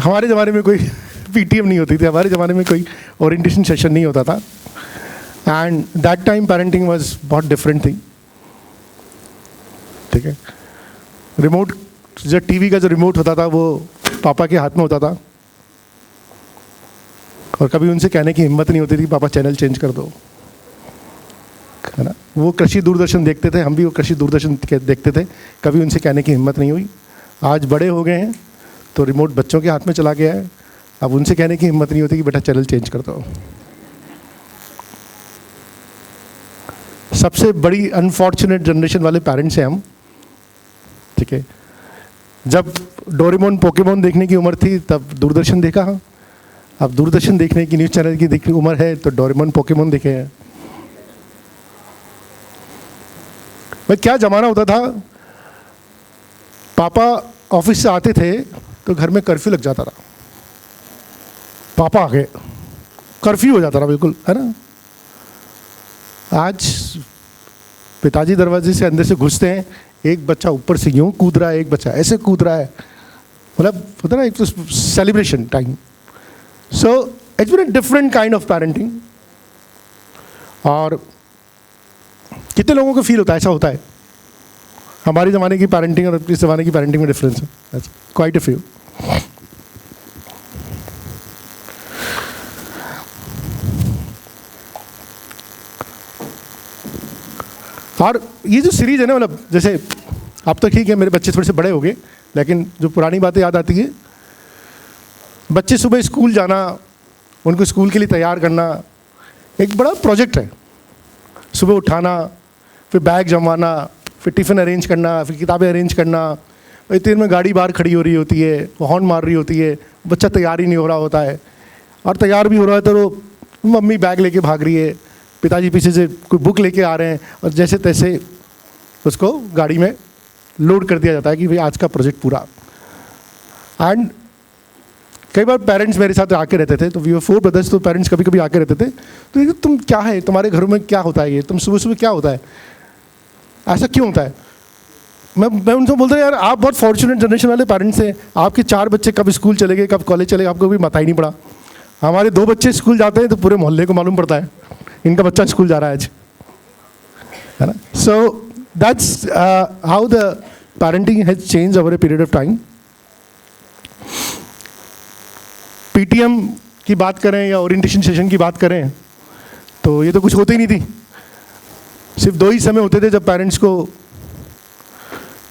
हमारे ज़माने में कोई पीटीएम नहीं होती थी, हमारे ज़माने में कोई ओरिएंटेशन सेशन नहीं होता था। And that time parenting was बहुत डिफरेंट थिंग, ठीक है। रिमोट, जो टीवी का जो रिमोट होता था वो पापा के हाथ में होता था और कभी उनसे कहने की हिम्मत नहीं होती थी पापा चैनल चेंज कर दो, है ना। वो कृषि दूरदर्शन देखते थे, हम भी वो कृषि दूरदर्शन देखते थे, कभी उनसे कहने की हिम्मत नहीं हुई। आज बड़े हो गए हैं तो रिमोट बच्चों के हाथ में चला गया है, अब उनसे कहने की हिम्मत नहीं होती कि बेटा चैनल चेंज कर दो। सबसे बड़ी अनफॉर्चुनेट जनरेशन वाले पेरेंट्स हैं हम, ठीक है। जब डोरेमोन पोकेमोन देखने की उम्र थी तब दूरदर्शन देखा, अब दूरदर्शन देखने की, न्यूज़ चैनल की देखने की उम्र है तो डोरेमोन पोकेमोन देखे हैं। भाई क्या ज़माना होता था, पापा ऑफिस से आते थे तो घर में कर्फ्यू लग जाता था, पापा आ गए, कर्फ्यू हो जाता था बिल्कुल, है ना। आज पिताजी दरवाजे से अंदर से घुसते हैं, एक बच्चा ऊपर से यूँ कूद रहा है, एक बच्चा ऐसे कूद रहा है, मतलब होता ना एक तो celebration time. So it's been a different kind of parenting. और कितने लोगों को फील होता है ऐसा होता है हमारे ज़माने की पेरेंटिंग और इस ज़माने की पेरेंटिंग में डिफरेंस है? Quite a few. और ये जो सीरीज़ है ना, मतलब जैसे अब तो ठीक है मेरे बच्चे थोड़े से बड़े हो गए, लेकिन जो पुरानी बातें याद आती है, बच्चे सुबह स्कूल जाना, उनको स्कूल के लिए तैयार करना एक बड़ा प्रोजेक्ट है. सुबह उठाना, फिर बैग जमवाना, फिर टिफ़िन अरेंज करना, फिर किताबें अरेंज करना, और इतने में गाड़ी बाहर खड़ी हो रही होती है, वो हॉर्न मार रही होती है, बच्चा तैयार ही नहीं हो रहा होता है, और तैयार भी हो रहा है तो वो मम्मी बैग लेके भाग रही है, पिताजी पीछे से कोई बुक लेके आ रहे हैं, और जैसे तैसे उसको गाड़ी में लोड कर दिया जाता है कि भाई आज का प्रोजेक्ट पूरा. एंड कई बार पेरेंट्स मेरे साथ आके रहते थे, तो वी वर 4 ब्रदर्स, तो पेरेंट्स कभी कभी आके रहते थे, तो ये तुम क्या है, तुम्हारे घरों में क्या होता है, ये तुम सुबह सुबह क्या होता है, ऐसा क्यों होता है? मैं उनसे बोलता यार आप बहुत फॉर्चुनेट जनरेशन वाले पेरेंट्स हैं, आपके 4 बच्चे कब स्कूल चले गए, कब कॉलेज चले गए, आपको भी पता ही नहीं पड़ा. हमारे 2 बच्चे स्कूल जाते हैं तो पूरे मोहल्ले को मालूम पड़ता है इनका बच्चा स्कूल जा रहा है आज, है ना. So that's how the parenting has change over a period of time. PTM की बात करें या ओरिएंटेशन सेशन की बात करें तो ये तो कुछ होते ही नहीं थी. सिर्फ 2 ही समय होते थे जब पेरेंट्स को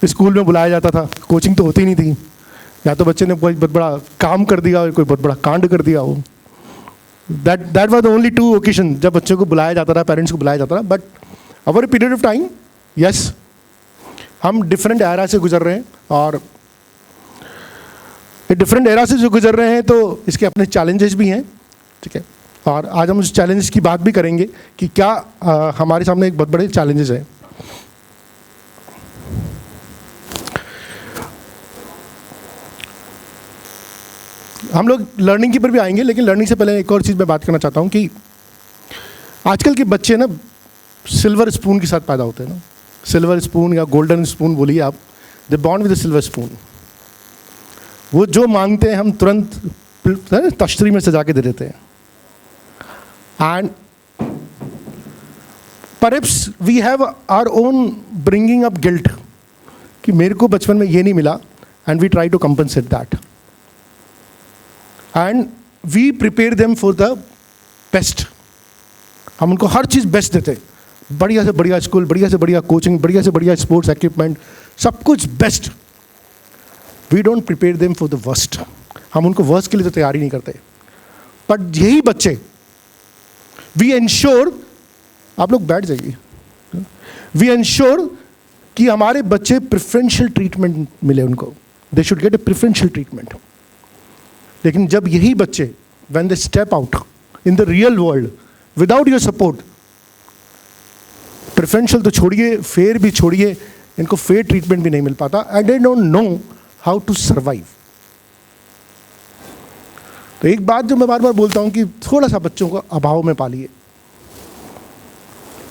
स्कूल में बुलाया जाता था. कोचिंग तो होती ही नहीं थी. या तो बच्चे ने कोई बहुत बड़ा काम कर दिया, कोई बहुत बड़ा कांड कर दिया हो. That was the only 2 occasion जब बच्चों को बुलाया जाता था, पेरेंट्स को बुलाया जाता था. But over a period of time, yes, हम डिफरेंट एरा से गुजर रहे हैं, और डिफरेंट एरा से जो गुजर रहे हैं तो इसके अपने चैलेंजेस भी हैं, ठीक है. और आज हम उस चैलेंजेस की बात भी करेंगे कि क्या हमारे सामने एक बहुत बड़े चैलेंजेस हैं. हम लोग लर्निंग के पर भी आएंगे, लेकिन लर्निंग से पहले एक और चीज़ मैं बात करना चाहता हूँ कि आजकल के बच्चे ना सिल्वर स्पून के साथ पैदा होते हैं ना. सिल्वर स्पून या गोल्डन स्पून बोलिए आप, they born with a silver spoon. वो जो मांगते हैं हम तुरंत तश्तरी में सजा के दे देते हैं. And perhaps we have our own bringing up guilt कि मेरे को बचपन में ये नहीं मिला, and we try to compensate that, and we prepare them for the best. हम उनको हर चीज़ बेस्ट देते हैं, बढ़िया से बढ़िया स्कूल, बढ़िया से बढ़िया कोचिंग, बढ़िया से बढ़िया स्पोर्ट्स इक्विपमेंट, सब कुछ best. We don't prepare them for the worst. हम उनको वर्स्ट के लिए तो तैयार ही नहीं करते. बट यही बच्चे वी एंश्योर, आप लोग बैठ जाइए, वी एंश्योर कि हमारे बच्चे प्रेफरेंशियल ट्रीटमेंट मिले उनको. They should get A preferential treatment. लेकिन जब यही बच्चे when they step out in the real world without your support, preferential तो छोड़िए, फेयर भी छोड़िए, इनको फेयर ट्रीटमेंट भी नहीं मिल पाता, and they don't know how to survive. तो एक बात जो मैं बार बार बोलता हूं कि थोड़ा सा बच्चों को अभाव में पालिए.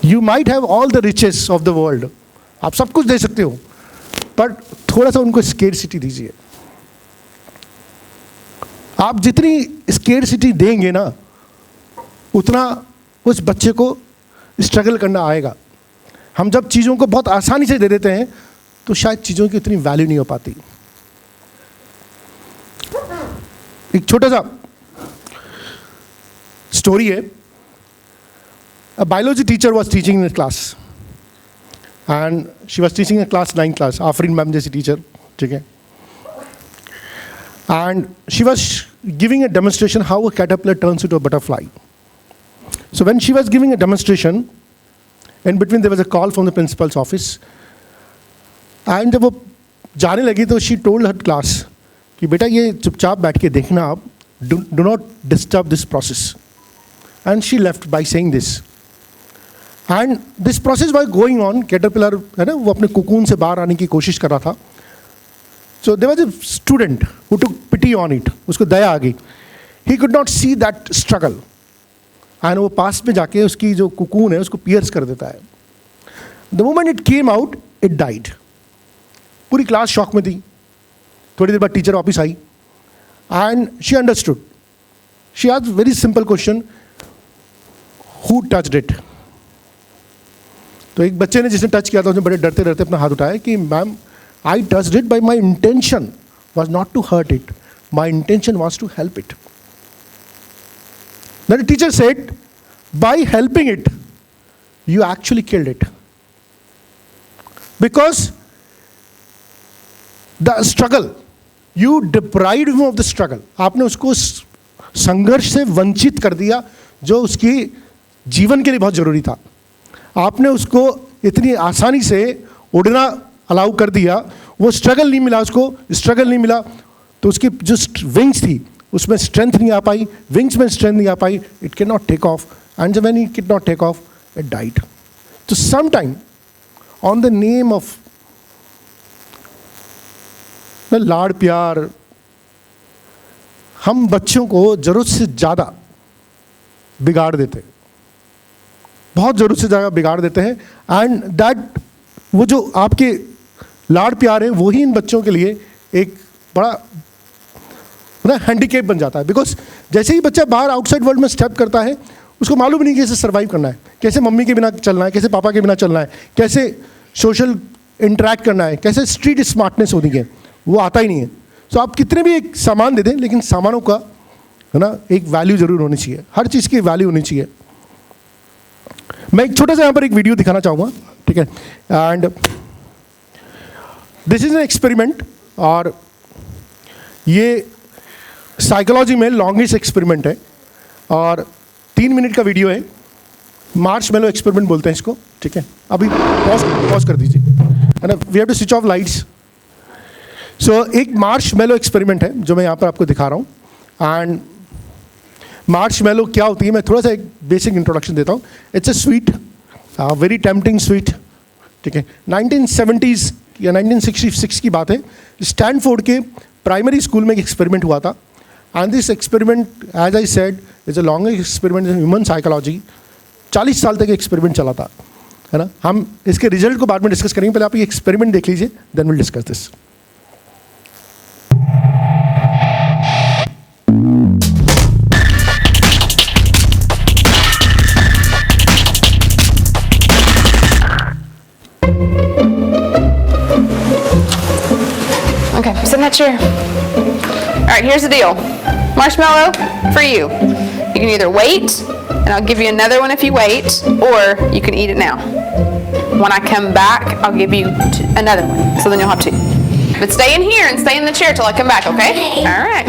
You might have all the riches of the world, आप सब कुछ दे सकते हो, पर थोड़ा सा उनको स्केर्सिटी दीजिए. आप जितनी स्केर्सिटी देंगे ना, उतना उस बच्चे को स्ट्रगल करना आएगा. हम जब चीज़ों को बहुत आसानी से दे देते हैं तो शायद चीज़ों की उतनी वैल्यू नहीं हो पाती. एक छोटा सा स्टोरी है. A biology teacher was teaching in a class, and she was teaching a class 9 class. Afreen ma'am जैसी टीचर, ठीक है. And she was giving a demonstration how a caterpillar turns into a butterfly. So when she was giving a demonstration, in between there was a call from the principal's office. And जब वो जाने लगी तो she told her class कि बेटा ये चुपचाप बैठ के देखना आप, do not disturb this process. And she left by saying this. And this process was going on. Caterpillar है ना, वो अपने cocoon से बाहर आने की कोशिश कर रहा था. So there was a student who took pity on it. उसको दया आ गई. He could not see that struggle. And वो पास में जाके उसकी जो cocoon है उसको pierce कर देता है. The moment it came out, it died. पूरी क्लास शॉक में थी. थोड़ी देर बाद टीचर वापस आई and she understood. She asked very simple question, who touched it? तो एक बच्चे ने जिसने टच किया था उसने बड़े डरते डरते अपना हाथ उठाया कि ma'am, I touched it, bye my intention was not to hurt it. My intention was to help it. Then the teacher said, by helping it, you actually killed it. Because the struggle, you deprived him of the struggle. आपने उसको संघर्ष से वंचित कर दिया जो उसकी जीवन के लिए बहुत जरूरी था. आपने उसको इतनी आसानी से उड़ना अलाउ कर दिया, वो स्ट्रगल नहीं मिला, उसको स्ट्रगल नहीं मिला, तो उसकी जो विंग्स थी उसमें स्ट्रेंथ नहीं आ पाई, विंग्स में स्ट्रेंथ नहीं आ पाई, it can not take off, and when it can not take off it died. तो some time on the name of लाड़ प्यार हम बच्चों को जरूरत से ज़्यादा बिगाड़ देते हैं, बहुत ज़रूरत से ज़्यादा बिगाड़ देते हैं. एंड दैट वो जो आपके लाड़ प्यार है वही इन बच्चों के लिए एक बड़ा हैंडीकेप बन जाता है. बिकॉज जैसे ही बच्चा बाहर आउटसाइड वर्ल्ड में स्टेप करता है उसको मालूम नहीं कैसे सर्वाइव करना है, कैसे मम्मी के बिना चलना है, कैसे पापा के बिना चलना है, कैसे सोशल इंटरेक्ट करना है, कैसे स्ट्रीट स्मार्टनेस होती है, वो आता ही नहीं है. सो आप कितने भी एक सामान दे दें, लेकिन सामानों का है ना एक वैल्यू ज़रूर होनी चाहिए, हर चीज़ की वैल्यू होनी चाहिए. मैं एक छोटा सा यहाँ पर एक वीडियो दिखाना चाहूँगा, ठीक है. And this is an experiment, और ये साइकोलॉजी में लॉन्गेस्ट एक्सपेरिमेंट है और 3 मिनट का वीडियो है. मार्शमैलो एक्सपेरिमेंट बोलते हैं इसको, ठीक है. अभी पॉज कर दीजिए, है ना. We have to switch off lights. So एक मार्शमैलो एक्सपेरिमेंट है जो मैं यहाँ पर आपको दिखा रहा हूँ. एंड मार्शमैलो क्या होती है, मैं थोड़ा सा एक बेसिक इंट्रोडक्शन देता हूँ. It's a sweet, very tempting sweet, ठीक है. 1970s या 1966 की बात है. स्टैनफोर्ड के प्राइमरी स्कूल में एक एक्सपेरिमेंट हुआ था. And this experiment, as I said, is a longest experiment in human psychology. 40 साल तक एक्सपेरिमेंट चला था, है ना. हम इसके रिजल्ट को बाद में डिस्कस करेंगे, पहले आप ये एक्सपेरिमेंट देख लीजिए, then will discuss this. Okay, sit in that chair. All right, here's the deal. Marshmallow for you. You can either wait, and I'll give you another one if you wait, or you can eat it now. When I come back, I'll give you another one, so then you'll have two. But stay in here and stay in the chair till I come back, okay? All right.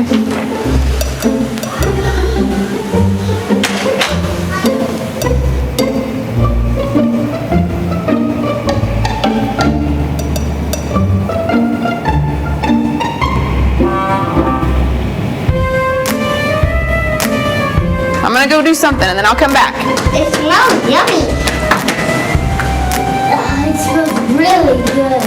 I'm gonna go do something and then I'll come back. It smells yummy. Oh, it smells really good.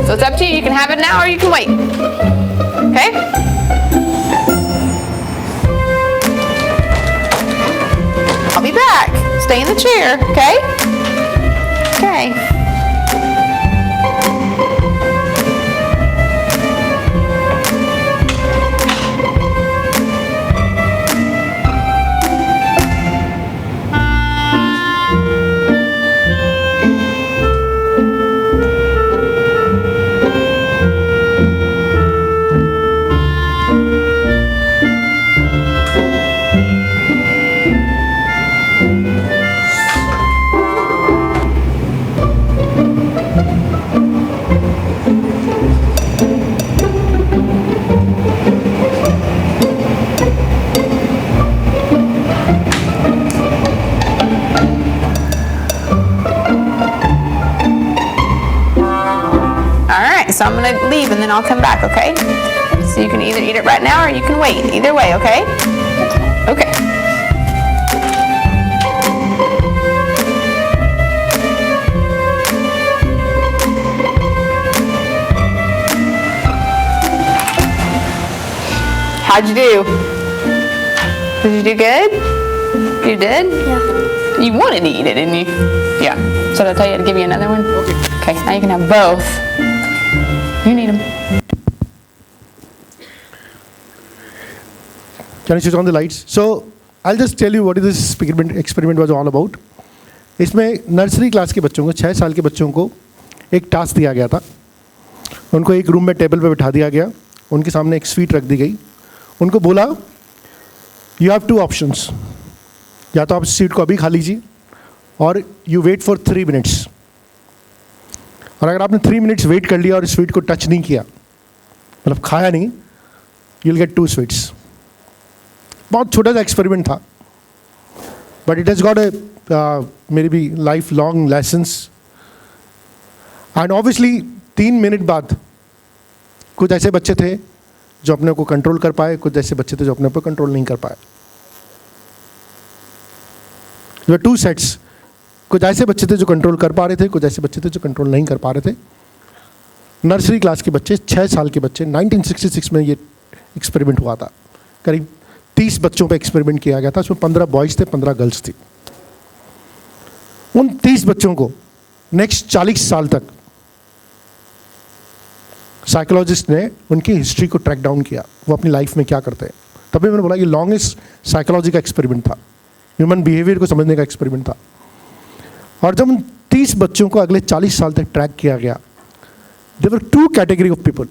So it's up to you. You can have it now or you can wait. Okay? I'll be back. Stay in the chair, okay? Okay. So I'm gonna leave and then I'll come back, okay? So you can either eat it right now or you can wait. Either way, okay? Okay. How'd you do? Did you do good? You did? Yeah. You wanted to eat it, didn't you? Yeah. So did I tell you to give you another one? Okay. Okay, now you can have both. You need them. Can you switch on the lights? So I'll just tell you what is this experiment was all about. इसमें nursery class के बच्चों को 6 साल के बच्चों को एक task दिया गया था. उनको एक रूम में टेबल पे बिठा दिया गया. उनके सामने एक स्वीट रख दी गई. उनको बोला यू हैव 2 ऑप्शंस. या तो आप स्वीट को अभी खा लीजिए और यू वेट फॉर 3 मिनट्स. और अगर आपने 3 मिनट्स वेट कर लिया और स्वीट को टच नहीं किया, मतलब खाया नहीं, यू विल गेट 2 स्वीट्स. बहुत छोटा सा एक्सपेरिमेंट था, but it has got a मेरी भी life long lessons. And obviously 3 minute बाद कुछ ऐसे बच्चे थे जो अपने को कंट्रोल कर पाए, कुछ ऐसे बच्चे थे जो अपने को कंट्रोल नहीं कर पाए. There were 2 sets. कुछ ऐसे बच्चे थे जो कंट्रोल कर पा रहे थे, कुछ ऐसे बच्चे थे जो कंट्रोल नहीं कर पा रहे थे. नर्सरी क्लास के बच्चे, 6 साल के बच्चे. 1966 में ये एक्सपेरिमेंट हुआ था. करीब 30 बच्चों पे एक्सपेरिमेंट किया गया था. उसमें 15 बॉयज़ थे, 15 गर्ल्स थी. उन 30 बच्चों को नेक्स्ट 40 साल तक साइकोलॉजिस्ट ने उनकी हिस्ट्री को ट्रैक डाउन किया, वो अपनी लाइफ में क्या करते हैं. तभी मैंने बोला ये लॉन्गेस्ट साइकोलॉजी का एक्सपेरिमेंट था, ह्यूमन बिहेवियर को समझने का एक्सपेरिमेंट था. और जब उन 30 बच्चों को अगले 40 साल तक ट्रैक किया गया, there were 2 category of people.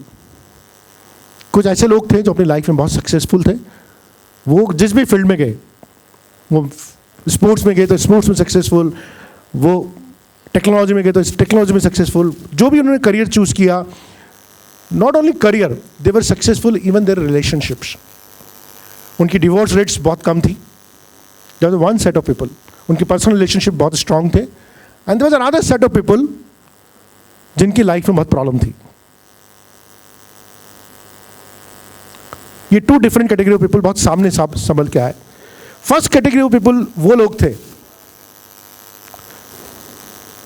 कुछ ऐसे लोग थे जो अपनी लाइफ में बहुत सक्सेसफुल थे. वो जिस भी फील्ड में गए, वो स्पोर्ट्स में गए तो स्पोर्ट्स में सक्सेसफुल, वो टेक्नोलॉजी में गए तो टेक्नोलॉजी में सक्सेसफुल. जो भी उन्होंने करियर चूज़ किया, not only career, they were successful even their relationships. उनकी डिवोर्स रेट्स बहुत कम थी. There was one set of people, उनकी पर्सनल रिलेशनशिप बहुत स्ट्रांग थे. And there was another set of people जिनकी लाइफ में बहुत प्रॉब्लम थी. ये 2 डिफरेंट कैटेगरी ऑफ पीपल बहुत सामने संभल के आए. फर्स्ट कैटेगरी ऑफ पीपल वो लोग थे,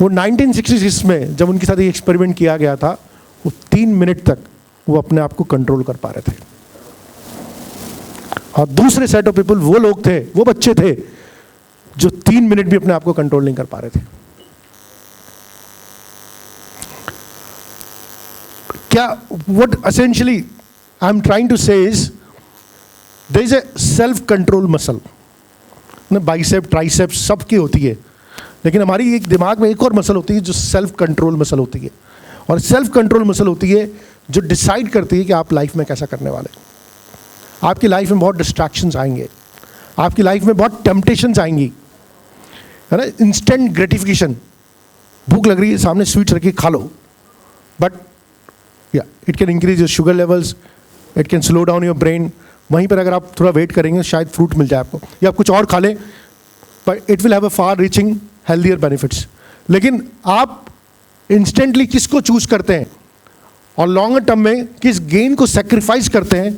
वो 1966 में जब उनके साथ ये एक्सपेरिमेंट किया गया था, वो 3 मिनट तक वो अपने आप को कंट्रोल कर पा रहे थे. और दूसरे सेट ऑफ पीपल वो लोग थे, वो बच्चे थे जो 3 मिनट भी अपने आप को कंट्रोल नहीं कर पा रहे थे. क्या what essentially I am trying to say is there is a self control muscle. Bicep, tricep सबकी होती है, लेकिन हमारी एक दिमाग में एक और मसल होती है जो सेल्फ कंट्रोल मसल होती है. और सेल्फ कंट्रोल मसल होती है जो डिसाइड करती है कि आप लाइफ में कैसा करने वाले. आपकी लाइफ में बहुत डिस्ट्रैक्शंस आएंगे, आपकी लाइफ में बहुत टेम्पटेशंस आएंगी, है ना. इंस्टेंट ग्रेटिफिकेशन, भूख लग रही है, सामने स्वीट्स रखी, खा लो. बट या it can increase your sugar levels, it can slow down your brain. वहीं पर अगर आप थोड़ा वेट करेंगे शायद फ्रूट मिल जाए आपको, या आप कुछ और खा लें, but it will have a far reaching healthier benefits. लेकिन आप इंस्टेंटली किसको चूज करते हैं और लॉन्गर टर्म में किस गेन को सेक्रीफाइस करते हैं,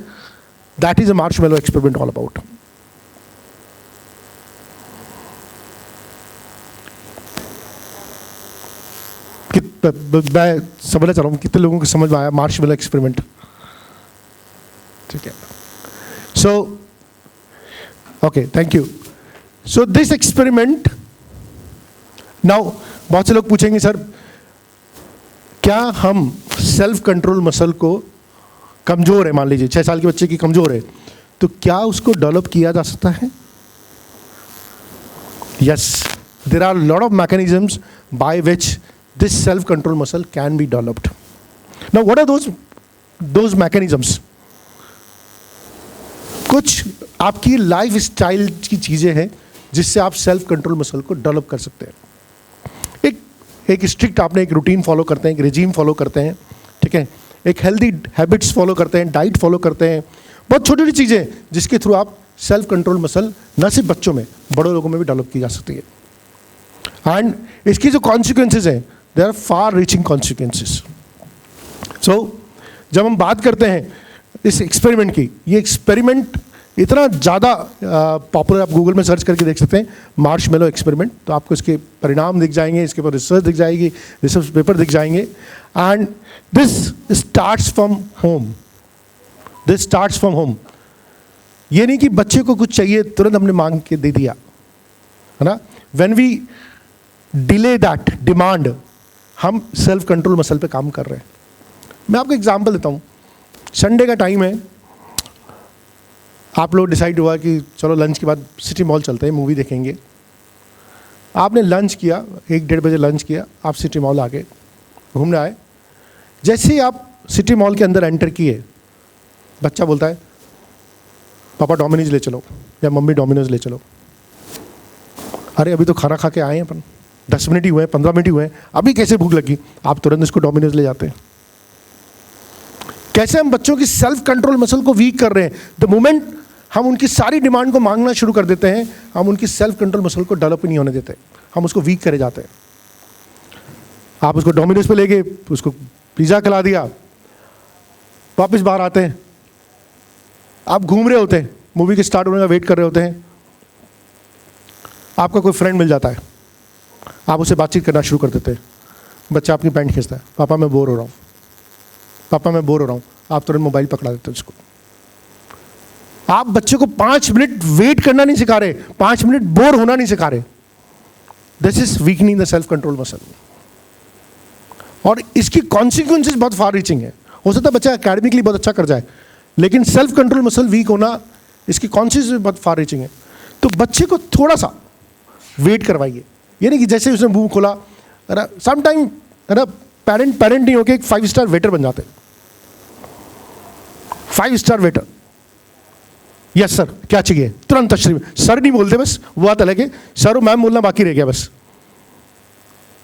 that is a Marshmallow experiment all about. मैं समझना चाह रहा हूँ कितने लोगों को समझ में आया मार्शमैलो एक्सपेरिमेंट. ठीक है. So okay, thank you. So this experiment now, बहुत से लोग पूछेंगे सर क्या हम सेल्फ कंट्रोल मसल को कमज़ोर है, मान लीजिए 6 साल के बच्चे की कमज़ोर है, तो क्या उसको डेवलप किया जा सकता है? Yes, there are lot of mechanisms by which this self control muscle can be developed. Now what are those mechanisms? कुछ आपकी लाइफ स्टाइल की चीज़ें हैं जिससे आप सेल्फ कंट्रोल मसल को डेवलप कर सकते हैं. एक स्ट्रिक्ट आपने एक रूटीन फॉलो करते हैं, एक रेजीम फॉलो करते हैं, ठीक है, एक हेल्दी हैबिट्स फॉलो करते हैं, डाइट फॉलो करते हैं, बहुत छोटी छोटी चीज़ें जिसके थ्रू आप सेल्फ कंट्रोल मसल न सिर्फ बच्चों में, बड़े लोगों में भी डेवलप की जा सकती है. एंड इसकी जो कॉन्सिक्वेंसेज हैं, they are far reaching consequences. जब हम बात करते हैं इस एक्सपेरिमेंट की, ये एक्सपेरिमेंट इतना ज़्यादा पॉपुलर, आप गूगल में सर्च करके देख सकते हैं मार्शमेलो एक्सपेरिमेंट, तो आपको इसके परिणाम दिख जाएंगे, इसके ऊपर रिसर्च दिख जाएगी, रिसर्च पेपर दिख जाएंगे. And this starts from home. This starts from home. ये नहीं कि बच्चे को कुछ चाहिए तुरंत हमने मांग के दे दिया, है ना. When we delay that demand, हम सेल्फ कंट्रोल मसल पे काम कर रहे हैं. मैं आपको एग्जांपल देता हूँ. संडे का टाइम है, आप लोग डिसाइड हुआ कि चलो लंच के बाद सिटी मॉल चलते हैं, मूवी देखेंगे. आपने लंच किया, 1-1:30 बजे लंच किया, आप सिटी मॉल आ गए, घूमने आए. जैसे ही आप सिटी मॉल के अंदर एंटर किए, बच्चा बोलता है पापा डोमिनोज ले चलो या मम्मी डोमिनोज ले चलो. अरे अभी तो खाना खा के आए हैं अपन, 10 मिनट ही हुए हैं, 15 मिनट ही हुए हैं, अभी कैसे भूख लगी. आप तुरंत इसको डोमिनोज ले जाते हैं. कैसे हम बच्चों की सेल्फ कंट्रोल मसल को वीक कर रहे हैं. द मोमेंट हम उनकी सारी डिमांड को मांगना शुरू कर देते हैं, हम उनकी सेल्फ कंट्रोल मसल को डेवलप नहीं होने देते, हम उसको वीक करे जाते हैं. आप उसको डोमिनोज पे ले गए, उसको पिज़्ज़ा खिला दिया, वापस बाहर आते हैं, आप घूम रहे होते हैं, मूवी के स्टार्ट होने का वेट कर रहे होते हैं, आपका कोई फ्रेंड मिल जाता है, आप उससे बातचीत करना शुरू कर देते हैं. बच्चा आपकी पैंट खींचता है, पापा मैं बोर हो रहा हूँ, पापा मैं बोर हो रहा हूँ. आप तुरंत मोबाइल पकड़ा देते हैं उसको. आप बच्चे को 5 मिनट वेट करना नहीं सिखा रहे, 5 मिनट बोर होना नहीं सिखा रहे. This is weakening the self control muscle. और इसकी कॉन्सिक्वेंसेस बहुत फार रीचिंग है. हो सकता है बच्चा एकेडमिकली बहुत अच्छा कर जाए, लेकिन सेल्फ कंट्रोल मसल वीक होना, इसकी कॉन्सिक्वेंसेस बहुत फार रीचिंग है. तो बच्चे को थोड़ा सा वेट करवाइए. ये नहीं कि जैसे उसने मुंह खोला, है ना, सम टाइम, है ना, पेरेंट नहीं होके एक 5 स्टार वेटर बन जाते हैं. 5 स्टार वेटर, यस सर क्या चाहिए, तुरंत तशरीफ. सर नहीं बोलते, बस वो आता लगे सर मैम बोलना बाकी रह गया, बस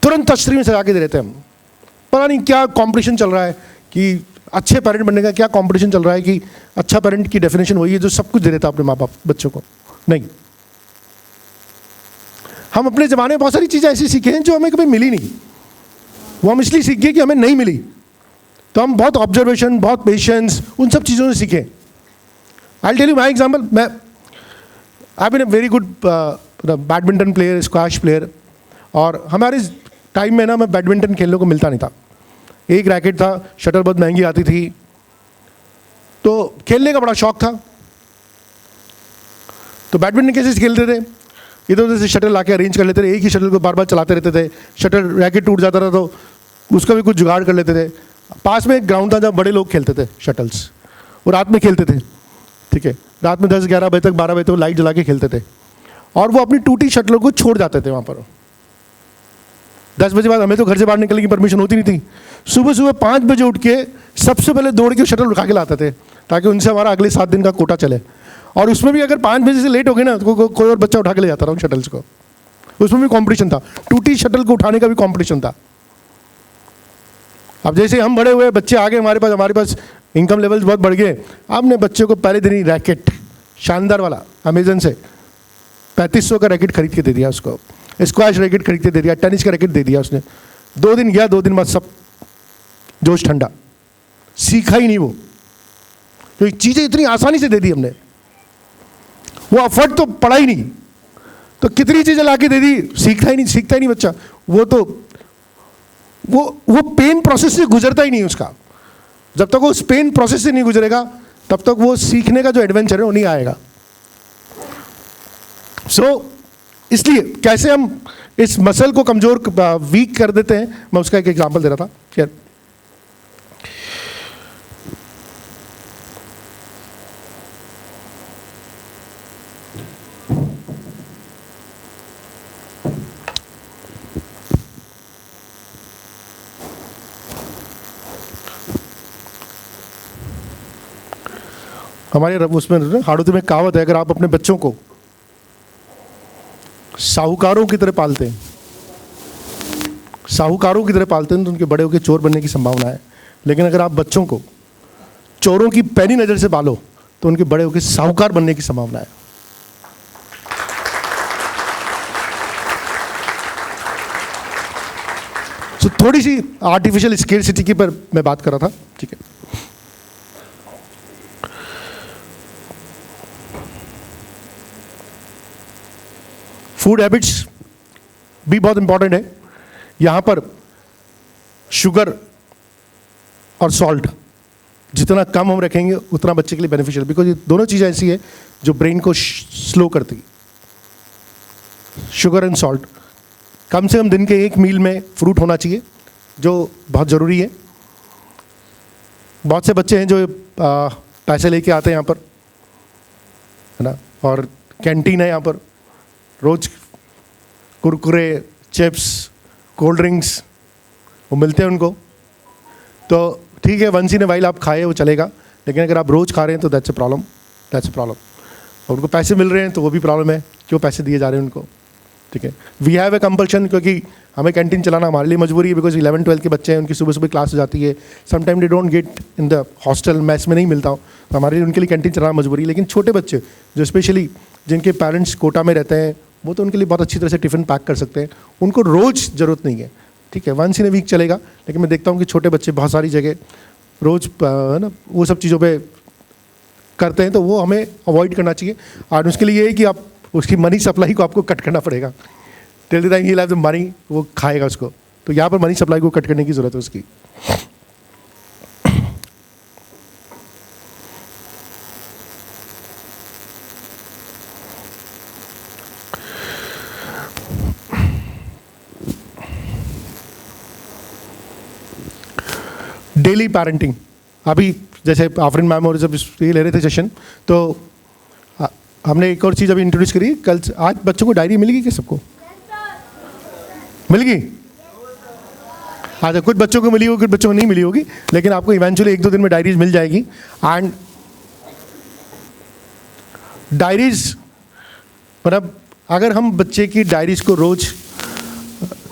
तुरंत तशरीफ में सजा के दे देते हैं हम. पता नहीं क्या कंपटीशन चल रहा है कि अच्छे पेरेंट बनने का, क्या कंपटीशन चल रहा है कि अच्छा पेरेंट की डेफिनेशन वही है जो सब कुछ दे देता अपने माँ बाप बच्चों को. नहीं, हम अपने ज़माने में बहुत सारी चीज़ें ऐसी सीखे हैं जो हमें कभी मिली नहीं. वो हम इसलिए सीख गए कि हमें नहीं मिली, तो हम बहुत ऑब्जर्वेशन, बहुत पेशेंस, उन सब चीज़ों से सीखे. I tell you my example. मैं I been a very good badminton player, squash player. और हमारे टाइम में ना, मैं बैडमिंटन खेलने को मिलता नहीं था. एक रैकेट था, शटल बहुत महंगी आती थी, तो खेलने का बड़ा शौक था. तो बैडमिंटन कैसे खेलते थे, इधर उधर से शटल लाके अरेंज कर लेते थे, एक ही शटल को बार बार चलाते रहते थे. शटल रैकेट टूट जाता था तो उसका भी कुछ जुगाड़ कर लेते थे. पास में एक ग्राउंड था जहाँ बड़े लोग खेलते थे शटल्स, वो रात में खेलते थे. ठीक है, रात में 10-11 बजे तक, 12 बजे तक लाइट जला के खेलते थे, और वो अपनी टूटी शटलों को छोड़ जाते थे वहाँ पर. 10 बजे बाद हमें तो घर से बाहर निकलने की परमिशन होती नहीं थी. सुबह सुबह 5 बजे उठ के सबसे पहले दौड़ के शटल उठा के लाते थे, ताकि उनसे हमारा अगले 7 दिन का कोटा चले. और उसमें भी अगर 5 बजे से लेट हो गए ना, तो कोई और बच्चा उठा के ले जाता था उन शटल्स को. उसमें भी कंपटीशन था, टूटी शटल को उठाने का भी कंपटीशन था. अब जैसे हम बड़े हुए, बच्चे आ गए हमारे पास इनकम लेवल्स बहुत बढ़ गए. आपने बच्चे को पहले दिन ही रैकेट शानदार वाला अमेजन से 3500 का रैकेट खरीद के दे दिया उसको. स्क्वैश रैकेट खरीद के दे दिया, टेनिस का रैकेट दे दिया उसने. 2 दिन गया, 2 दिन बाद सब जोश ठंडा, सीखा ही नहीं वो. तो चीज़ें इतनी आसानी से दे दी हमने, वो एफर्ट तो पड़ा ही नहीं. तो कितनी चीज़ें ला के दे दी, सीखता ही नहीं बच्चा. वो तो वो पेन प्रोसेस से गुजरता ही नहीं उसका. जब तक वो उस पेन प्रोसेस से नहीं गुजरेगा, तब तक वो सीखने का जो एडवेंचर है वो नहीं आएगा. इसलिए कैसे हम इस मसल को कमज़ोर, वीक कर देते हैं, मैं उसका एक एग्जांपल दे रहा था. खैर, हमारे उसमें हाड़ोती में कहावत है, अगर आप अपने बच्चों को साहूकारों की तरह पालते हैं, तो उनके बड़े होकर चोर बनने की संभावना है. लेकिन अगर आप बच्चों को चोरों की पैनी नज़र से पालो, तो उनके बड़े होकर साहूकार बनने की संभावना है. थोड़ी सी आर्टिफिशियल स्केर्सिटी की पर मैं बात कर रहा था, ठीक है। फूड हैबिट्स भी बहुत इंपॉर्टेंट है। यहाँ पर शुगर और सॉल्ट जितना कम हम रखेंगे उतना बच्चे के लिए बेनिफिशियल, बिकॉज ये दोनों चीज़ें ऐसी है जो ब्रेन को स्लो करती है। शुगर एंड सॉल्ट, कम से कम दिन के एक मील में फ्रूट होना चाहिए, जो बहुत ज़रूरी है। बहुत से बच्चे हैं जो पैसे लेके आते हैं यहाँ पर, है ना, और कैंटीन है यहाँ पर, रोज कुरकुरे, चिप्स, कोल्ड ड्रिंक्स वो मिलते हैं उनको। तो ठीक है, वंस इन ए वाइल आप खाए वो चलेगा, लेकिन अगर आप रोज़ खा रहे हैं तो दैट्स ए प्रॉब्लम। और उनको पैसे मिल रहे हैं तो वो भी प्रॉब्लम है, क्यों पैसे दिए जा रहे हैं उनको, ठीक है। वी हैव ए कंपल्शन, क्योंकि हमें कैंटीन चलाना हमारे लिए मजबूरी है, बिकॉज 11-12 के बच्चे हैं, उनकी सुबह सुबह क्लास हो जाती है। Sometime they don't get in the hostel, mess में नहीं मिलता हूँ, तो हमारे लिए उनके लिए कैंटीन चलाना मजबूरी है। लेकिन छोटे बच्चे जो स्पेशली जिनके पेरेंट्स कोटा में रहते हैं, वो तो उनके लिए बहुत अच्छी तरह से टिफ़िन पैक कर सकते हैं, उनको रोज़ ज़रूरत नहीं है, ठीक है, वंस इन ए वीक चलेगा। लेकिन मैं देखता हूँ कि छोटे बच्चे बहुत सारी जगह रोज़ ना वो सब चीज़ों पे करते हैं, तो वो हमें अवॉइड करना चाहिए। और उसके लिए ये है कि आप उसकी मनी सप्लाई को आपको कट करना पड़ेगा। Till the time he have the money, वो खाएगा उसको, तो यहाँ पर मनी सप्लाई को कट करने की ज़रूरत है उसकी। डेली पेरेंटिंग, अभी जैसे आफरीन मैम और जब ये ले रहे थे सेशन, तो हमने एक और चीज़ अभी इंट्रोड्यूस करी कल। आज बच्चों को डायरी मिलेगी क्या? सबको मिलेगी? अच्छा, कुछ बच्चों को मिली होगी, कुछ बच्चों को नहीं मिली होगी, लेकिन आपको इवेंचुअली 1-2 दिन में डायरीज मिल जाएगी। एंड डायरीज मतलब अगर हम बच्चे की डायरीज को रोज़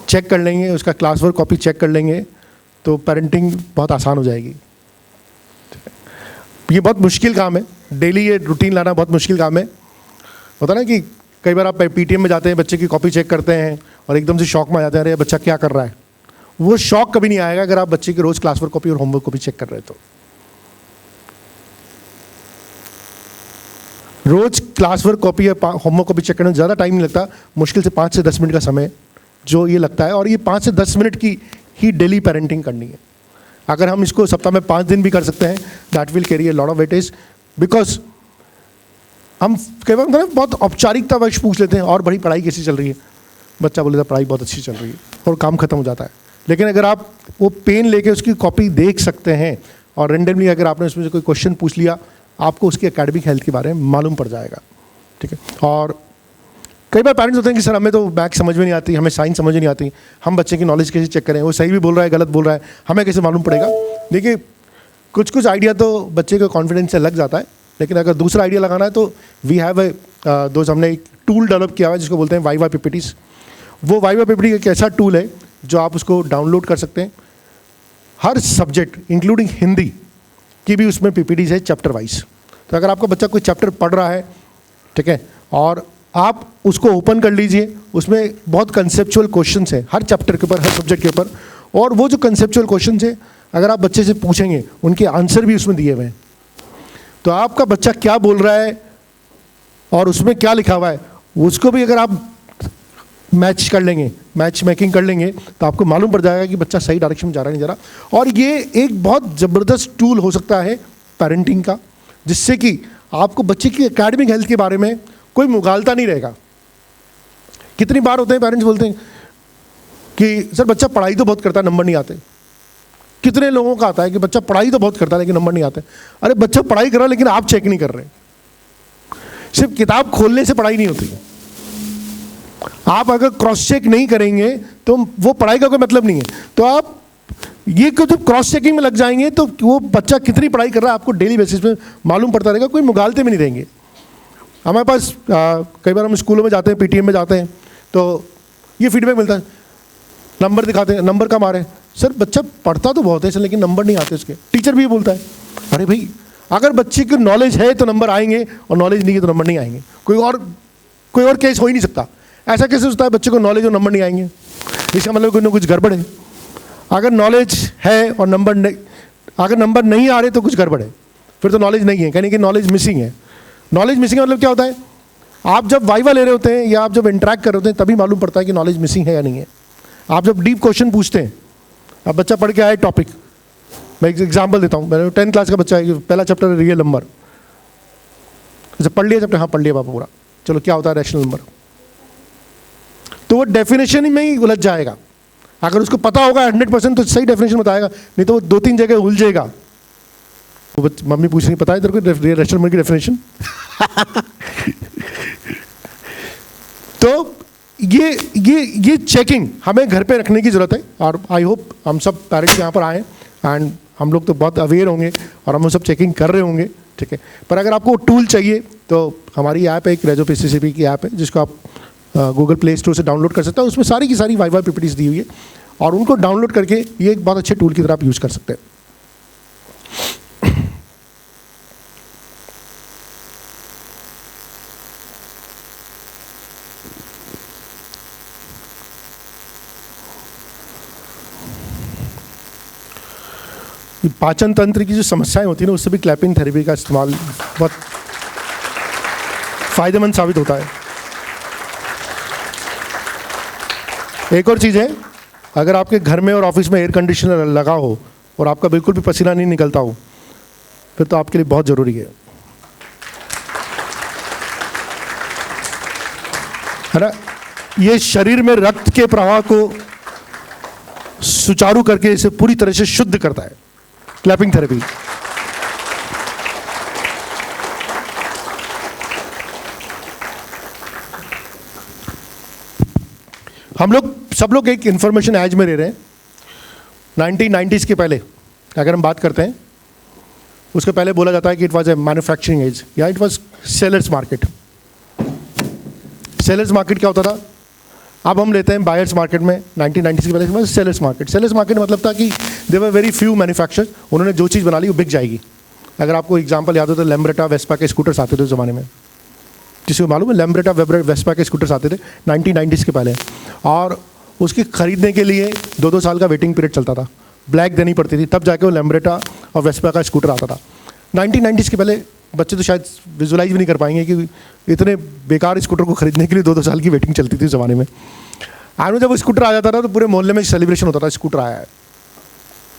चेक कर लेंगे, उसका क्लास वर्क कॉपी चेक कर लेंगे, तो पेरेंटिंग बहुत आसान हो जाएगी। ये बहुत मुश्किल काम है, डेली ये रूटीन लाना बहुत मुश्किल काम है। होता ना कि कई बार आप पीटीएम में जाते हैं, बच्चे की कॉपी चेक करते हैं और एकदम से शौक में आ जाते हैं, अरे बच्चा क्या कर रहा है। वो शौक कभी नहीं आएगा अगर आप बच्चे की रोज़ क्लास वर्क कॉपी और होमवर्क कॉपी चेक कर रहे हैं तो। रोज़ क्लास वर्क कॉपी या होमवर्क कॉपी चेक करने में ज़्यादा टाइम नहीं लगता, मुश्किल से 5 से 10 मिनट का समय जो ये लगता है, और ये 5 से 10 मिनट की ही डेली पेरेंटिंग करनी है। अगर हम इसको सप्ताह में 5 दिन भी कर सकते हैं, that will carry a lot of weightage, because हम कई बार ना बहुत औपचारिकता वश पूछ लेते हैं, और बड़ी पढ़ाई कैसी चल रही है, बच्चा बोलेगा पढ़ाई बहुत अच्छी चल रही है, और काम खत्म हो जाता है। लेकिन अगर आप वो पेन लेके उसकी कॉपी देख सकते हैं, और रेंडमली अगर आपने उसमें से कोई क्वेश्चन पूछ लिया, आपको उसकी एकेडमिक हेल्थ के बारे में मालूम पड़ जाएगा, ठीक है। और कई बार पेरेंट्स होते हैं कि सर हमें तो मैथ्स समझ में नहीं आती, हमें साइंस समझ में नहीं आती, हम बच्चे की नॉलेज कैसे चेक करें, वो सही भी बोल रहा है गलत बोल रहा है, हमें कैसे मालूम पड़ेगा। देखिए कुछ आइडिया तो बच्चे के कॉन्फिडेंस से लग जाता है, लेकिन अगर दूसरा आइडिया लगाना है तो वी हैव ए दोस्त, हमने एक टूल डेवलप किया हुआ है जिसको बोलते हैं वाइवा पीपीटीज। वो वाइवा पीपीटी एक ऐसा टूल है जो आप उसको डाउनलोड कर सकते हैं। हर सब्जेक्ट इंक्लूडिंग हिंदी की भी उसमें पीपीटीज है चैप्टर वाइज। तो अगर आपका बच्चा कोई चैप्टर पढ़ रहा है, ठीक है, और आप उसको ओपन कर लीजिए, उसमें बहुत कंसेप्चुअल क्वेश्चंस हैं हर चैप्टर के ऊपर, हर सब्जेक्ट के ऊपर, और वो जो कंसेप्चुअल क्वेश्चंस हैं अगर आप बच्चे से पूछेंगे, उनके आंसर भी उसमें दिए हुए हैं। तो आपका बच्चा क्या बोल रहा है और उसमें क्या लिखा हुआ है, उसको भी अगर आप मैच कर लेंगे, मैच मेकिंग कर लेंगे, तो आपको मालूम पड़ जाएगा कि बच्चा सही डायरेक्शन में जा रहा है नहीं जा रहा। और ये एक बहुत ज़बरदस्त टूल हो सकता है पेरेंटिंग का, जिससे कि आपको बच्चे की एकेडमिक हेल्थ के बारे में कोई मुगालता नहीं रहेगा। कितनी बार होते हैं पेरेंट्स बोलते हैं कि सर बच्चा पढ़ाई तो बहुत करता है, नंबर नहीं आते। कितने लोगों का आता है कि बच्चा पढ़ाई तो बहुत करता है लेकिन नंबर नहीं आते। अरे बच्चा पढ़ाई कर रहा है लेकिन आप चेक नहीं कर रहे। सिर्फ किताब खोलने से पढ़ाई नहीं होती। आप अगर क्रॉस चेक नहीं करेंगे तो वो पढ़ाई का कोई मतलब नहीं है। तो आप ये जब क्रॉस चेकिंग में लग जाएंगे तो वो बच्चा कितनी पढ़ाई कर रहा है आपको डेली बेसिस पे मालूम पड़ता रहेगा, कोई मुगालते में नहीं रहेंगे। हमारे पास कई बार हम स्कूलों में जाते हैं, पीटीएम में जाते हैं, तो ये फीडबैक मिलता है, नंबर दिखाते हैं, नंबर कम आ रहे हैं। सर बच्चा पढ़ता तो बहुत है सर, लेकिन नंबर नहीं आते उसके। टीचर भी ये बोलता है, अरे भाई अगर बच्चे की नॉलेज है तो नंबर आएंगे, और नॉलेज नहीं है तो नंबर नहीं आएंगे। कोई और केस हो ही नहीं सकता। ऐसा कैसे होता है बच्चे को नॉलेज और नंबर नहीं आएंगे? इसका मतलब कोई ना कुछ गड़बड़ है। अगर नॉलेज है और नंबर नहीं, अगर नंबर नहीं आ रहे तो कुछ गड़बड़ है, फिर तो नॉलेज नहीं है, यानी कि नॉलेज मिसिंग है। नॉलेज मिसिंग मतलब क्या होता है? आप जब वाइवा ले रहे होते हैं या आप जब इंटरेक्ट कर रहे होते हैं तभी मालूम पड़ता है कि नॉलेज मिसिंग है या नहीं है। आप जब डीप क्वेश्चन पूछते हैं, अब बच्चा पढ़ के आए टॉपिक, मैं एक एग्जाम्पल देता हूँ, मैंने 10th क्लास का बच्चा है, पहला चैप्टर है रियल नंबर, जैसे पढ़ लिया चैप्टर, हाँ पढ़ लिया पापा पूरा, चलो क्या होता है रैशनल नंबर, तो वो डेफिनेशन में ही उलझ जाएगा। अगर उसको पता होगा 100% तो सही डेफिनेशन बताएगा, नहीं तो वो 2-3 जगह उलझेगा। वो मम्मी पूछ रही पता है तेरे को रैशनल नंबर की डेफिनेशन तो ये चेकिंग हमें घर पे रखने की ज़रूरत है, और आई होप हम सब पेरेंट्स यहाँ पर आए एंड हम लोग तो बहुत अवेयर होंगे और हम सब चेकिंग कर रहे होंगे, ठीक है। पर अगर आपको टूल चाहिए तो हमारी ऐप है, एक रेजो PCCP की ऐप है, जिसको आप गूगल प्ले स्टोर से डाउनलोड कर सकते हैं। उसमें सारी की सारी वाइवा PPTs दी हुई है, और उनको डाउनलोड करके ये एक बहुत अच्छे टूल की तरह आप यूज़ कर सकते हैं। पाचन तंत्र की जो समस्याएं होती हैं ना, उससे भी क्लैपिंग थेरेपी का इस्तेमाल बहुत फायदेमंद साबित होता है। एक और चीज़ है, अगर आपके घर में और ऑफिस में एयर कंडीशनर लगा हो और आपका बिल्कुल भी पसीना नहीं निकलता हो, फिर तो आपके लिए बहुत ज़रूरी है ना। ये शरीर में रक्त के प्रवाह को सुचारू करके इसे पूरी तरह से शुद्ध करता है, क्लैपिंग थेरेपी। हम लोग सब लोग एक इंफॉर्मेशन एज में रह रहे हैं। 1990s के पहले अगर हम बात करते हैं, उसके पहले बोला जाता है कि it was a manufacturing age या it was sellers market. Sellers market क्या होता था? अब हम लेते हैं बायर्स मार्केट में। 1990s के पहले सेलर्स मार्केट। सेलर्स मार्केट मतलब था कि there were very few manufacturers, उन्होंने जो चीज़ बना ली वो बिक जाएगी। अगर आपको एग्जांपल याद हो तो लैम्ब्रेटा वेस्पा के स्कूटर्स आते थे उस ज़माने में, जिसको मालूम है लैम्ब्रेटा वेस्पा के स्कूटर्स आते थे 1990s के पहले, और उसकी खरीदने के लिए 2-2 साल का वेटिंग पीरियड चलता था, ब्लैक देनी पड़ती थी, तब जाके वो लैम्ब्रेटा और वेस्पा का स्कूटर आता था। 1990s के पहले बच्चे तो शायद विजुलाइज भी नहीं कर पाएंगे कि इतने बेकार स्कूटर को खरीदने के लिए 2-2 साल की वेटिंग चलती थी उस ज़माने में। आज जब वो स्कूटर आ जाता था तो पूरे मोहल्ले में सेलिब्रेशन होता था, स्कूटर आया है,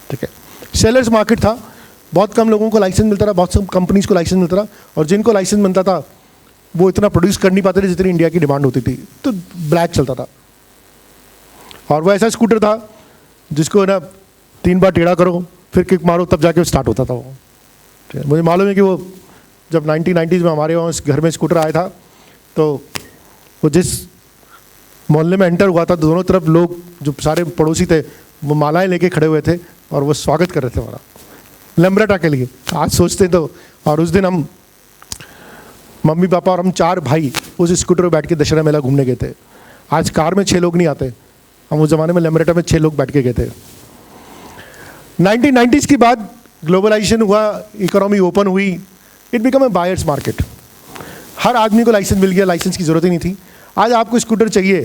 ठीक है। सेलर्स मार्केट था, बहुत कम लोगों को लाइसेंस मिलता था, बहुत कम कंपनीज को लाइसेंस मिलता था, और जिनको लाइसेंस मिलता था वो इतना प्रोड्यूस कर नहीं पाते थे जितनी इंडिया की डिमांड होती थी, तो ब्लैक चलता था। और वो ऐसा स्कूटर था जिसको ना 3 बार टेढ़ा करो फिर किक मारो तब जाके स्टार्ट होता था वो। मुझे मालूम है कि वो जब 1990s में हमारे वहाँ घर में स्कूटर आया था, तो वो जिस मोहल्ले में एंटर हुआ था, दोनों तरफ लोग जो सारे पड़ोसी थे वो मालाएं लेके खड़े हुए थे और वो स्वागत कर रहे थे हमारा लैम्ब्रेटा के लिए। आज सोचते तो, और उस दिन हम मम्मी पापा और हम 4 भाई उस स्कूटर पर बैठ के दशहरा मेला घूमने गए थे। आज कार में 6 लोग नहीं आते, हम उस ज़माने में लैम्ब्रेटा में 6 लोग बैठ के गए थे। 1990s के बाद ग्लोबलाइजेशन हुआ, इकोनॉमी ओपन हुई, it become a buyers market. हर आदमी को लाइसेंस मिल गया, लाइसेंस की ज़रूरत ही नहीं थी। आज आपको स्कूटर चाहिए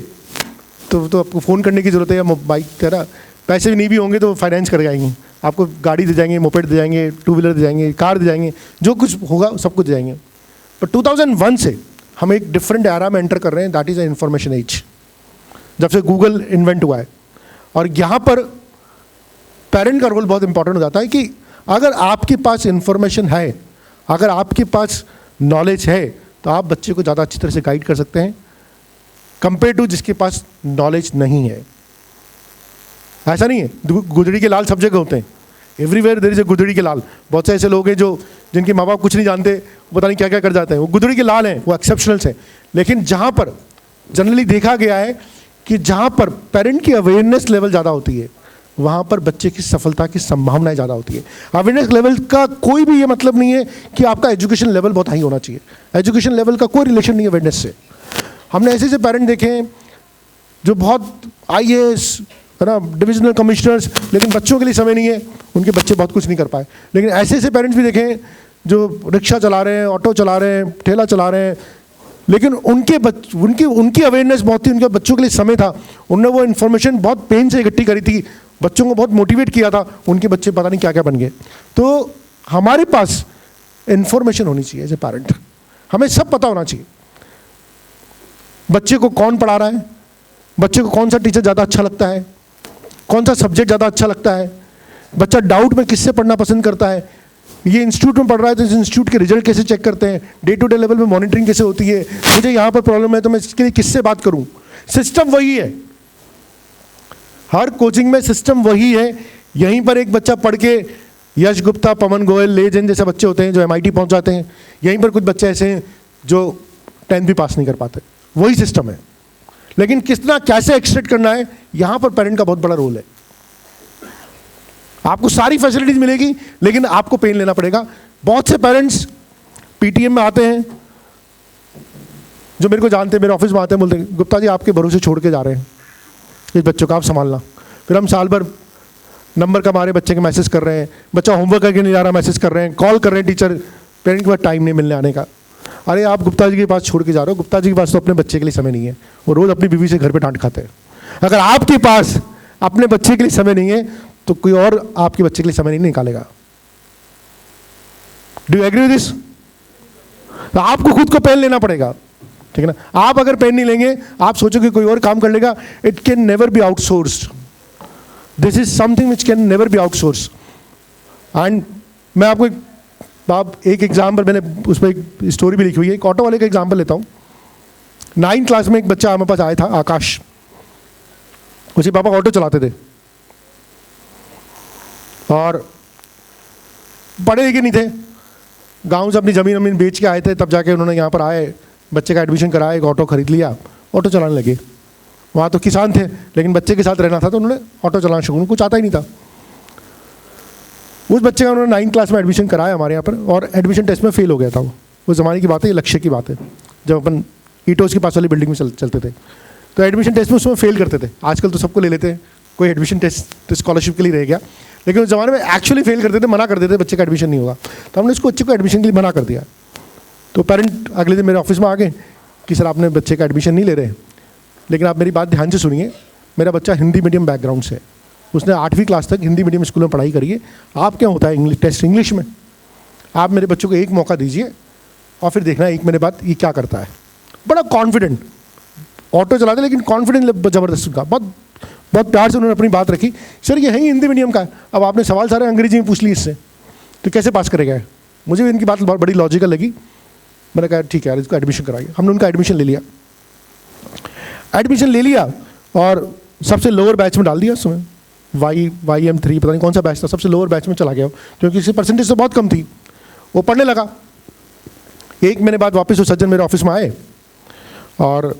तो आपको फ़ोन करने की ज़रूरत है, या बाइक तेरा पैसे भी नहीं भी होंगे तो फाइनेंस कर जाएंगे, आपको गाड़ी दे जाएंगे, मोपेड दे जाएंगे, 2 व्हीलर दे जाएंगे, कार दे जाएंगे, जो कुछ होगा सब कुछ दे जाएंगे। पर 2001 से हम एक डिफरेंट एरा में एंटर कर रहे हैं, that is a information age, जब से गूगल इन्वेंट हुआ है। और यहाँ पर पेरेंट का रोल बहुत इंपॉर्टेंट हो जाता है कि अगर आपके पास इंफॉर्मेशन है, अगर आपके पास नॉलेज है, तो आप बच्चे को ज़्यादा अच्छी तरह से गाइड कर सकते हैं कंपेयर टू जिसके पास नॉलेज नहीं है। ऐसा नहीं है गुदड़ी के लाल सब जगह होते हैं, एवरीवेयर देयर इज ए गुदड़ी के लाल। बहुत से ऐसे लोग हैं जो जिनके माँ बाप कुछ नहीं जानते, वो पता नहीं क्या क्या कर जाते हैं, वो गुदड़ी के लाल हैं, वो एक्सेप्शनल्स हैं। लेकिन जहाँ पर जनरली देखा गया है कि जहाँ पर पेरेंट की अवेयरनेस लेवल ज़्यादा होती है, वहाँ पर बच्चे की सफलता की संभावनाएं ज़्यादा होती है। अवेयरनेस लेवल का कोई भी ये मतलब नहीं है कि आपका एजुकेशन लेवल बहुत हाई होना चाहिए, एजुकेशन लेवल का कोई रिलेशन नहीं है अवेयरनेस से। हमने ऐसे ऐसे पेरेंट देखे हैं जो बहुत IAS है ना, डिविजनल कमिश्नर्स, लेकिन बच्चों के लिए समय नहीं है, उनके बच्चे बहुत कुछ नहीं कर पाए। लेकिन ऐसे ऐसे पेरेंट्स भी देखे हैं जो रिक्शा चला रहे हैं, ऑटो चला रहे हैं, ठेला चला रहे हैं, लेकिन उनकी अवेयरनेस बहुत थी, उनके बच्चों के लिए समय था, उन्होंने वो इन्फॉर्मेशन बहुत पेन से इकट्ठी करी थी बच्चों को बहुत मोटिवेट किया था, उनके बच्चे पता नहीं क्या क्या बन गए। तो हमारे पास इंफॉर्मेशन होनी चाहिए एज ए पेरेंट, हमें सब पता होना चाहिए बच्चे को कौन पढ़ा रहा है, बच्चे को कौन सा टीचर ज़्यादा अच्छा लगता है, कौन सा सब्जेक्ट ज़्यादा अच्छा लगता है, बच्चा डाउट में किससे पढ़ना पसंद करता है, ये इंस्टीट्यूट में पढ़ रहा है तो इस इंस्टीट्यूट के रिजल्ट कैसे चेक करते हैं, डे टू डे लेवल में मॉनिटरिंग कैसे होती है, मुझे यहाँ पर प्रॉब्लम है तो मैं इसके लिए किससे बात करूँ। सिस्टम वही है, हर कोचिंग में सिस्टम वही है। यहीं पर एक बच्चा पढ़ के यश गुप्ता, पवन गोयल, लेजेंड जैसे बच्चे होते हैं जो MIT पहुँच जाते हैं, यहीं पर कुछ बच्चे ऐसे हैं जो 10th भी पास नहीं कर पाते, वही सिस्टम है। लेकिन कितना कैसे एक्सट्रैक्ट करना है, यहाँ पर पेरेंट का बहुत बड़ा रोल है। आपको सारी फैसिलिटीज मिलेगी लेकिन आपको पेन लेना पड़ेगा। बहुत से पेरेंट्स PTM में आते हैं जो मेरे को जानते हैं, मेरे ऑफिस में आते हैं, बोलते हैं गुप्ता जी आपके भरोसे छोड़ के जा रहे हैं, इस बच्चों का आप संभालना। फिर हम साल भर नंबर का हमारे बच्चे के मैसेज कर रहे हैं, बच्चा होमवर्क करके नहीं जा रहा, मैसेज कर रहे हैं, कॉल कर रहे हैं टीचर, पेरेंट के पास टाइम नहीं मिलने आने का। अरे आप गुप्ता जी के पास छोड़ के जा रहे हो, गुप्ता जी के पास तो अपने बच्चे के लिए समय नहीं है, वो रोज़ अपनी बीवी से घर पे डांट खाते हैं। अगर आपके पास अपने बच्चे के लिए समय नहीं है तो कोई और आपके बच्चे के लिए समय नहीं निकालेगा। Do you agree with this? तो आपको खुद को पेन लेना पड़ेगा, ठीक है ना। आप अगर पेन नहीं लेंगे, आप सोचोगे कोई और काम कर लेगा, it can never be outsourced. This is something which can never be outsource. And मैं आपको एक एग्जाम्पल, मैंने उस पर एक स्टोरी भी लिखी हुई है, एक ऑटो वाले का एग्जाम्पल लेता हूँ। 9th क्लास में एक बच्चा हमारे पास आया था, आकाश, उसके पापा ऑटो चलाते थे और पढ़े लिखे नहीं थे, गांव से अपनी ज़मीन बेच के आए थे, तब जाके उन्होंने यहाँ पर आए, बच्चे का एडमिशन कराया, एक ऑटो खरीद लिया, ऑटो चलाने लगे। वहाँ तो किसान थे लेकिन बच्चे के साथ रहना था तो उन्होंने ऑटो चलाना शुरू, उनको कुछ आता ही नहीं था। उस बच्चे का उन्होंने 9th क्लास में एडमिशन कराया हमारे यहाँ पर, और एडमिशन टेस्ट में फेल हो गया था। वो उस ज़माने की बात है, ये लक्ष्य की बात है, जब अपन ईटोस के पास वाली बिल्डिंग में चलते थे तो एडमिशन टेस्ट में उसमें फेल करते थे। आजकल तो सबको ले लेते हैं, कोई एडमिशन टेस्ट स्कॉलरशिप के लिए रह गया, लेकिन उस ज़माने में एक्चुअली फेल करते थे, मना कर देते थे बच्चे का एडमिशन नहीं होगा। तो हमने उसको बच्चे को एडमिशन के लिए मना कर दिया। तो पेरेंट अगले दिन मेरे ऑफिस में आ गए कि सर आपने बच्चे का एडमिशन नहीं ले रहे, लेकिन आप मेरी बात ध्यान से सुनिए, मेरा बच्चा हिंदी मीडियम बैकग्राउंड से है, उसने 8वीं क्लास तक हिंदी मीडियम स्कूल में पढ़ाई करी है। आप क्या होता है इंग्लिश टेस्ट इंग्लिश में, आप मेरे बच्चों को एक मौका दीजिए और फिर देखना 1 महीने बाद ये क्या करता है। बड़ा कॉन्फिडेंट ऑटो चलाते, लेकिन कॉन्फिडेंट ज़बरदस्त उनका, बहुत प्यार से उन्होंने अपनी बात रखी। सर ये है ही हिंदी मीडियम का है, अब आपने सवाल सारे अंग्रेजी में पूछ लिए इससे, तो कैसे पास करेगा। मुझे भी इनकी बात बहुत बड़ी लॉजिकल लगी। मैंने कहा ठीक है यार, इसको एडमिशन कराइए। हमने उनका एडमिशन ले लिया और सबसे लोअर बैच में डाल दिया उसमें, YM3 पता नहीं कौन सा बैच था, सबसे लोअर बैच में चला गया क्योंकि इसकी परसेंटेज तो बहुत कम थी। वो पढ़ने लगा। 1 महीने बाद वापस वो सज्जन मेरे ऑफिस में आए और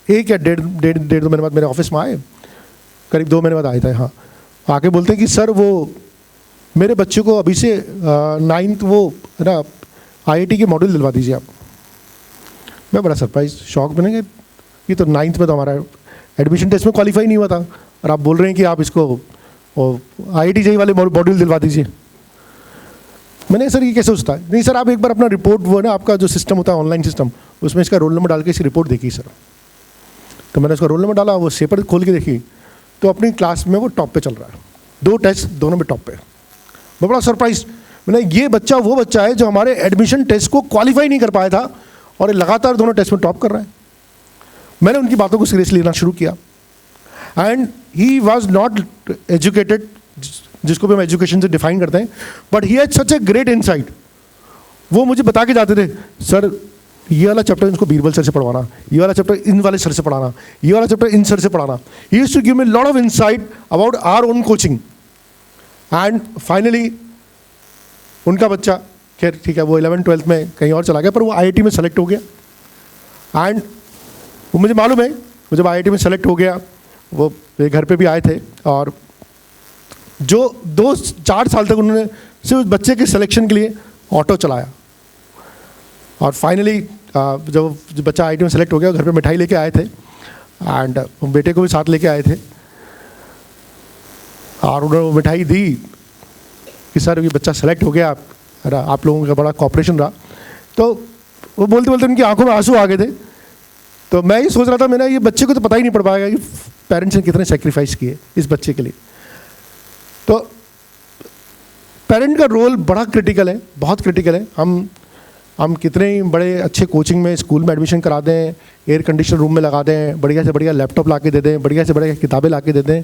1 या डेढ़ 2 महीने बाद मेरे ऑफिस में आए, करीब 2 महीने बाद आए थे। हाँ, आके बोलते हैं कि सर वो मेरे बच्चे को अभी से 9th वो है ना IIT के मॉड्यूल दिलवा दीजिए आप। मैं बड़ा सरप्राइज शॉक बने कि ये तो 9th में तो हमारा एडमिशन टेस्ट में क्वालिफाई नहीं हुआ था और आप बोल रहे हैं कि आप इसको IIT JEE वाले मॉड्यूल दिलवा दीजिए। मैंने सर ये कैसे होता है? नहीं सर आप एक बार अपना रिपोर्ट, वो ना आपका जो सिस्टम होता है ऑनलाइन सिस्टम, उसमें इसका रोल नंबर डाल के इसकी रिपोर्ट देखी सर। तो मैंने उसका रोल नंबर डाला, वो पेपर खोल के देखी तो अपनी क्लास में वो टॉप पे चल रहा है, 2 टेस्ट दोनों में टॉप पे। मैं बड़ा सरप्राइज, मैंने ये बच्चा वो बच्चा है जो हमारे एडमिशन टेस्ट को क्वालिफाई नहीं कर पाया था और लगातार दोनों टेस्ट में टॉप कर रहा है। मैंने उनकी बातों को सीरियसली लेना शुरू किया and he was not educated, जिसको भी हम एजुकेशन से डिफाइन करते हैं, but he had such a great insight. वो मुझे बता के जाते थे सर ये वाला चैप्टर इनको बीरबल सर से पढ़वाना, ये वाला चैप्टर इन वाले सर से पढ़ाना, ये वाला चैप्टर इन सर से पढ़ाना। He used to give me lot of insight about our own coaching. And finally उनका बच्चा, खैर ठीक है, वो 11th 12th में कहीं और चला गया, पर वो IIT में सेलेक्ट हो गया। एंड वो मुझे मालूम है, वो जब IIT में सेलेक्ट हो गया, वो मेरे घर पे भी आए थे और जो 2-4 साल तक उन्होंने सिर्फ उस बच्चे के सिलेक्शन के लिए ऑटो चलाया। और फाइनली जब बच्चा IIT में सेलेक्ट हो गया, घर पे मिठाई लेके आए थे एंड बेटे को भी साथ लेके आए थे और उन्होंने वो मिठाई दी कि सर ये बच्चा सेलेक्ट हो गया, आप लोगों का बड़ा कॉपरेशन रहा। तो वो बोलते बोलते उनकी आंखों में आंसू आ गए थे। तो मैं ये सोच रहा था, मैंने ये बच्चे को तो पता ही नहीं पड़ पाएगा कि पेरेंट्स ने कितने सेक्रीफाइस किए इस बच्चे के लिए। तो पेरेंट का रोल बड़ा क्रिटिकल है, बहुत क्रिटिकल है। हम कितने ही बड़े अच्छे कोचिंग में स्कूल में एडमिशन करा दें, एयर कंडीशनर रूम में लगा दें, बढ़िया से बढ़िया लैपटॉप ला के दे दें, बढ़िया से बढ़िया किताबें ला के दे दें,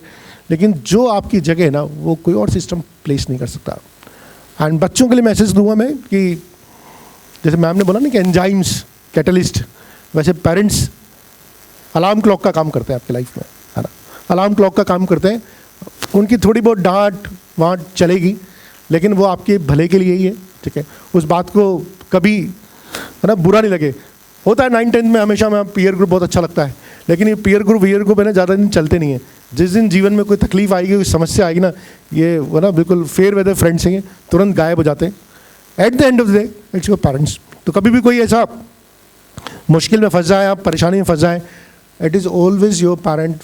लेकिन जो आपकी जगह है ना वो कोई और सिस्टम प्लेस नहीं कर सकता। एंड बच्चों के लिए मैसेज दूंगा मैं कि जैसे मैम ने बोला ना कि एंजाइम्स कैटलिस्ट, वैसे पेरेंट्स अलार्म क्लॉक का काम करते हैं आपकी लाइफ में, है ना। अलार्म क्लॉक का काम करते हैं। उनकी थोड़ी बहुत डांट वाँट चलेगी, लेकिन वो आपके भले के लिए ही है, ठीक है। उस बात को कभी, है ना, बुरा नहीं लगे। होता है 9-10 में हमेशा में पीयर ग्रुप बहुत अच्छा लगता है, लेकिन ये पीयर ग्रुप है ना, ज़्यादा दिन चलते नहीं है। जिस दिन जीवन में कोई तकलीफ आएगी, कोई समस्या आएगी ना, ये वो ना बिल्कुल फेयर वेदर फ्रेंड्स हैं, तुरंत गायब हो जाते हैं। At the end of the day it's your parents. तो कभी भी कोई ऐसा मुश्किल में फंस जाए, आप परेशानी में फंस जाए, it is always your parent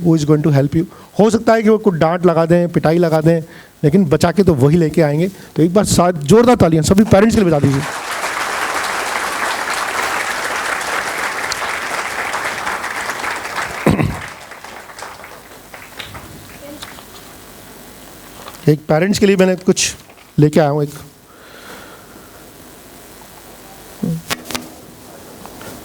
who is going to help you. हो सकता है कि वो कुछ डांट लगा दें, पिटाई लगा दें, लेकिन बचा के तो वही लेके आएंगे। तो एक बार साथ जोरदार तालियां सभी पेरेंट्स के लिए बजा दीजिए। एक पेरेंट्स के लिए मैंने कुछ लेके आया हूं। एक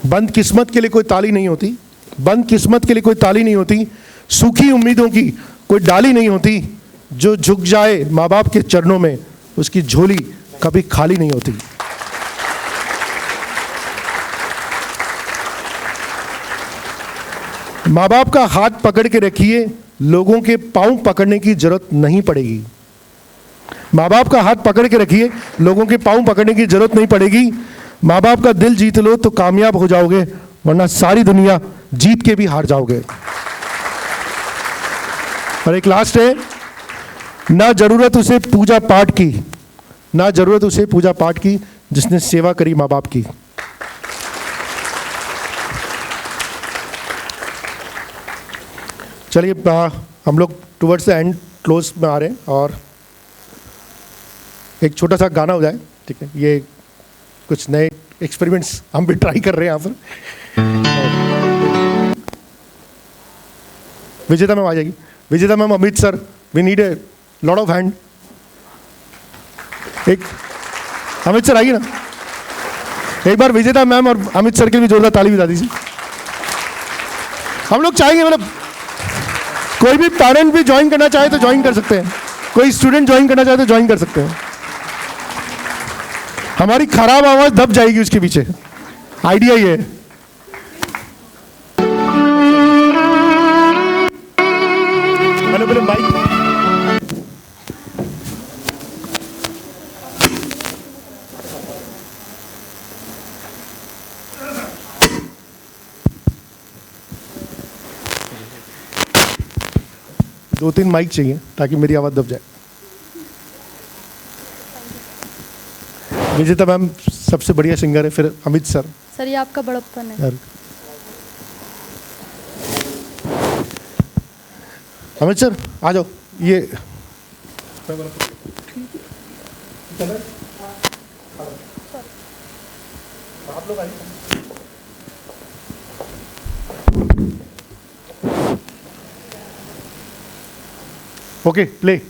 बंद किस्मत के लिए कोई ताली नहीं होती, बंद किस्मत के लिए कोई ताली नहीं होती, सूखी उम्मीदों की कोई डाली नहीं होती, जो झुक जाए माँ बाप के चरणों में उसकी झोली कभी खाली नहीं होती। माँ बाप का हाथ पकड़ के रखिए, लोगों के पांव पकड़ने की जरूरत नहीं पड़ेगी। माँ बाप का हाथ पकड़ के रखिए, लोगों के पांव पकड़ने की जरूरत नहीं पड़ेगी। माँ बाप का दिल जीत लो तो कामयाब हो जाओगे, वरना सारी दुनिया जीत के भी हार जाओगे। और एक लास्ट है, ना जरूरत उसे पूजा पाठ की, ना जरूरत उसे पूजा पाठ की जिसने सेवा करी माँ बाप की। चलिए हम लोग टुवर्ड्स द एंड क्लोज में आ रहे हैं, और एक छोटा सा गाना हो जाए, ठीक है। ये कुछ नए एक्सपेरिमेंट्स हम भी ट्राई कर रहे हैं यहाँ पर। विजेता मैम आ जाएगी। Vijeta ma'am, Amit sir, we need a lot of hand. एक अमित सर आइए ना, एक बार विजेता मैम और अमित सर के भी जोरदार ताली बजा दीजिए। हम लोग चाहेंगे, मतलब कोई भी पेरेंट भी ज्वाइन करना चाहे तो ज्वाइन कर सकते हैं, कोई स्टूडेंट ज्वाइन करना चाहे तो ज्वाइन कर सकते हैं। हमारी खराब आवाज दब जाएगी उसके पीछे, आइडिया ये है। Hello mike. दो तीन माइक चाहिए ताकि मेरी आवाज दब जाए। विजेता मैम सबसे बढ़िया सिंगर है, फिर अमित सर। सर ये आपका बड़प्पन है। अमित सर आ जाओ। ये आप लोग आइए। Okay, play.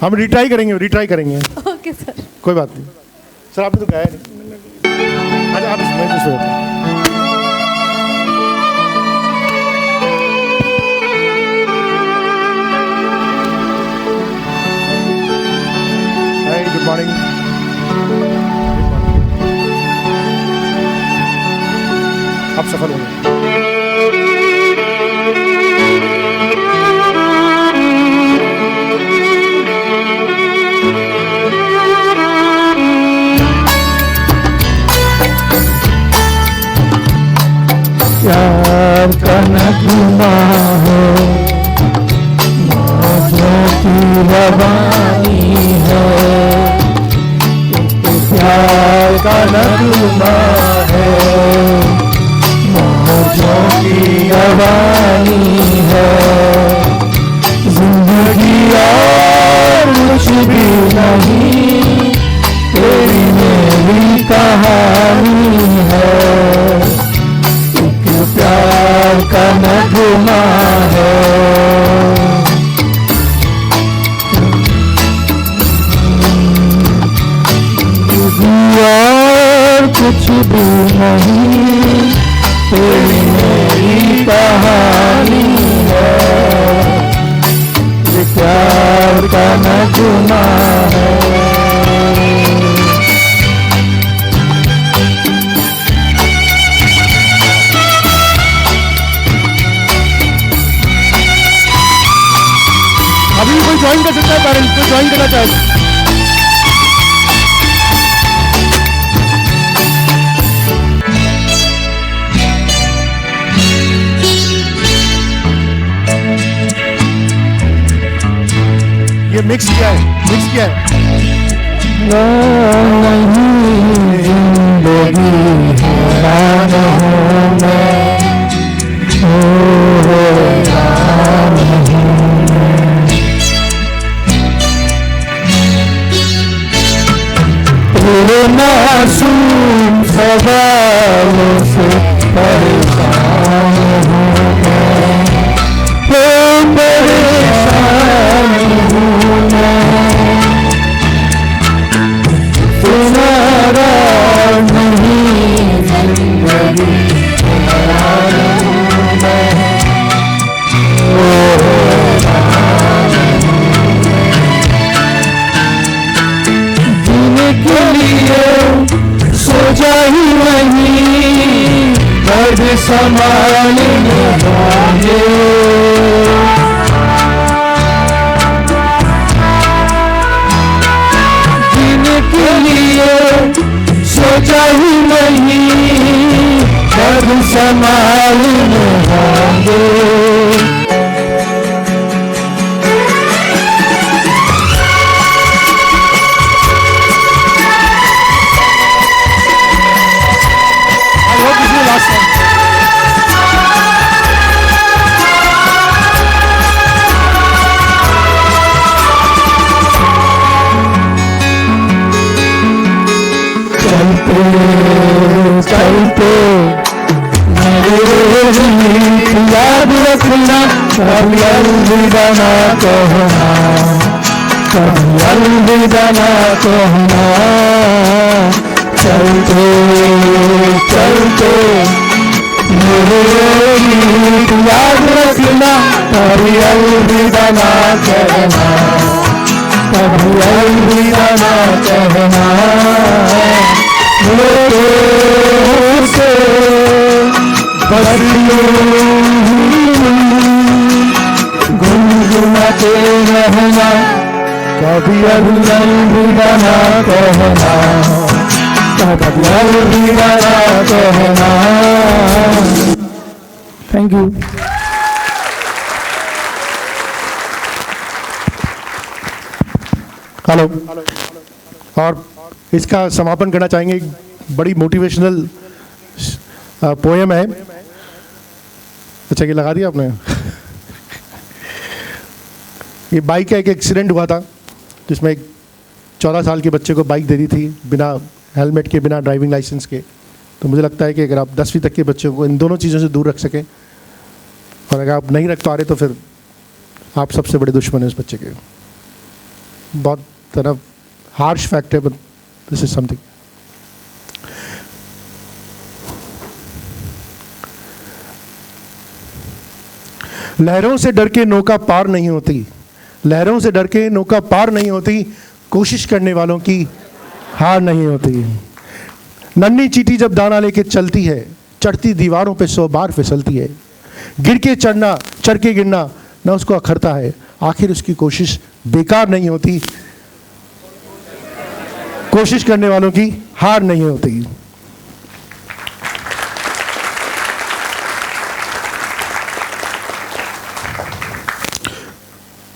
हम रिट्राई करेंगे। ओके सर, कोई बात नहीं सर, आपने तो गाया नहीं। यहाँ पे वहीं पे सो जाते हैं। हाय, गुड मॉर्निंग। आप सफल होंगे। प्यार का नगमा है, मौजों की रवानी है। प्यार का नगमा है, मौजों की रवानी है। जिंदगी और कुछ भी नहीं, तेरी मेरी कहानी है। प्यार का नगमा है, और कुछ भी नहीं, तेरी मेरी कहानी है। ये प्यार का नगमा है। अभी कोई ज्वाइन कर सकता है, पेरेंट्स कोई ज्वाइन करना चाहे। ये मिक्स किया है, मिक्स किया है। मासूम सवालों से परेशान हूँ मैं, परेशान हूँ मैं। तुम्हारा नहीं जिंदगी, के लिए सोचा ही नहीं, दर्द संभालने होंगे। जीने के लिए सोचा ही नहीं, दर्द संभालने होंगे। चलते याद रखना, कभी अलविदा ना कहना, कभी अलविदा ना कहना। चलते चलते मेरे गीत याद रखना, कभी अलविदा ना कहना, कभी अलविदा ना कहना। से गुनगुनाते रहना, कभी अलविदा ना कहना, कभी अलविदा ना कहना। Thank you. हेलो। और इसका समापन करना चाहेंगे, बड़ी मोटिवेशनल पोएम है। अच्छा, ये लगा दिया आपने। ये बाइक का एक एक्सीडेंट हुआ था, जिसमें एक 14 साल के बच्चे को बाइक दे दी थी बिना हेलमेट के, बिना ड्राइविंग लाइसेंस के। तो मुझे लगता है कि अगर आप 10वीं तक के बच्चों को इन दोनों चीज़ों से दूर रख सकें, और अगर आप नहीं रख पा रहे तो फिर आप सबसे बड़े दुश्मन हैं उस बच्चे के। बहुत तरफ हार्श फैक्ट है, बट दिस इज समथिंग। लहरों से डर के नौका पार नहीं होती, लहरों से डर के नौका पार नहीं होती, कोशिश करने वालों की हार नहीं होती। नन्ही चींटी जब दाना लेके चलती है, चढ़ती दीवारों पे 100 बार फिसलती है। गिर के चढ़ना, चढ़ के गिरना ना उसको अखरता है, आखिर उसकी कोशिश बेकार नहीं होती, कोशिश करने वालों की हार नहीं होती।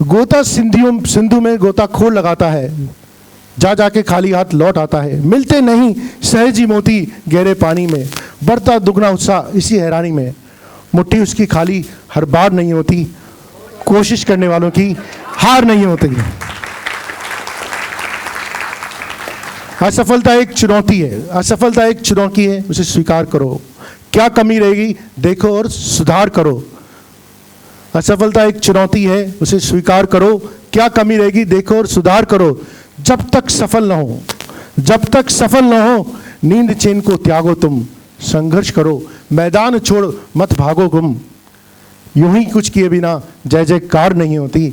गोता सिंधु में गोताखोर लगाता है, जा जाके खाली हाथ लौट आता है। मिलते नहीं सहजी मोती गहरे पानी में, बढ़ता दुगना उत्साह इसी हैरानी में। मुट्ठी उसकी खाली हर बार नहीं होती, कोशिश करने वालों की हार नहीं होती। असफलता एक चुनौती है, असफलता एक चुनौती है, उसे स्वीकार करो। क्या कमी रहेगी देखो और सुधार करो। असफलता एक चुनौती है, उसे स्वीकार करो। क्या कमी रहेगी देखो और सुधार करो। जब तक सफल न हो, जब तक सफल न हो, नींद चैन को त्यागो तुम, संघर्ष करो, मैदान छोड़ मत भागो तुम। यूं ही कुछ किए बिना जय जयकार नहीं होती,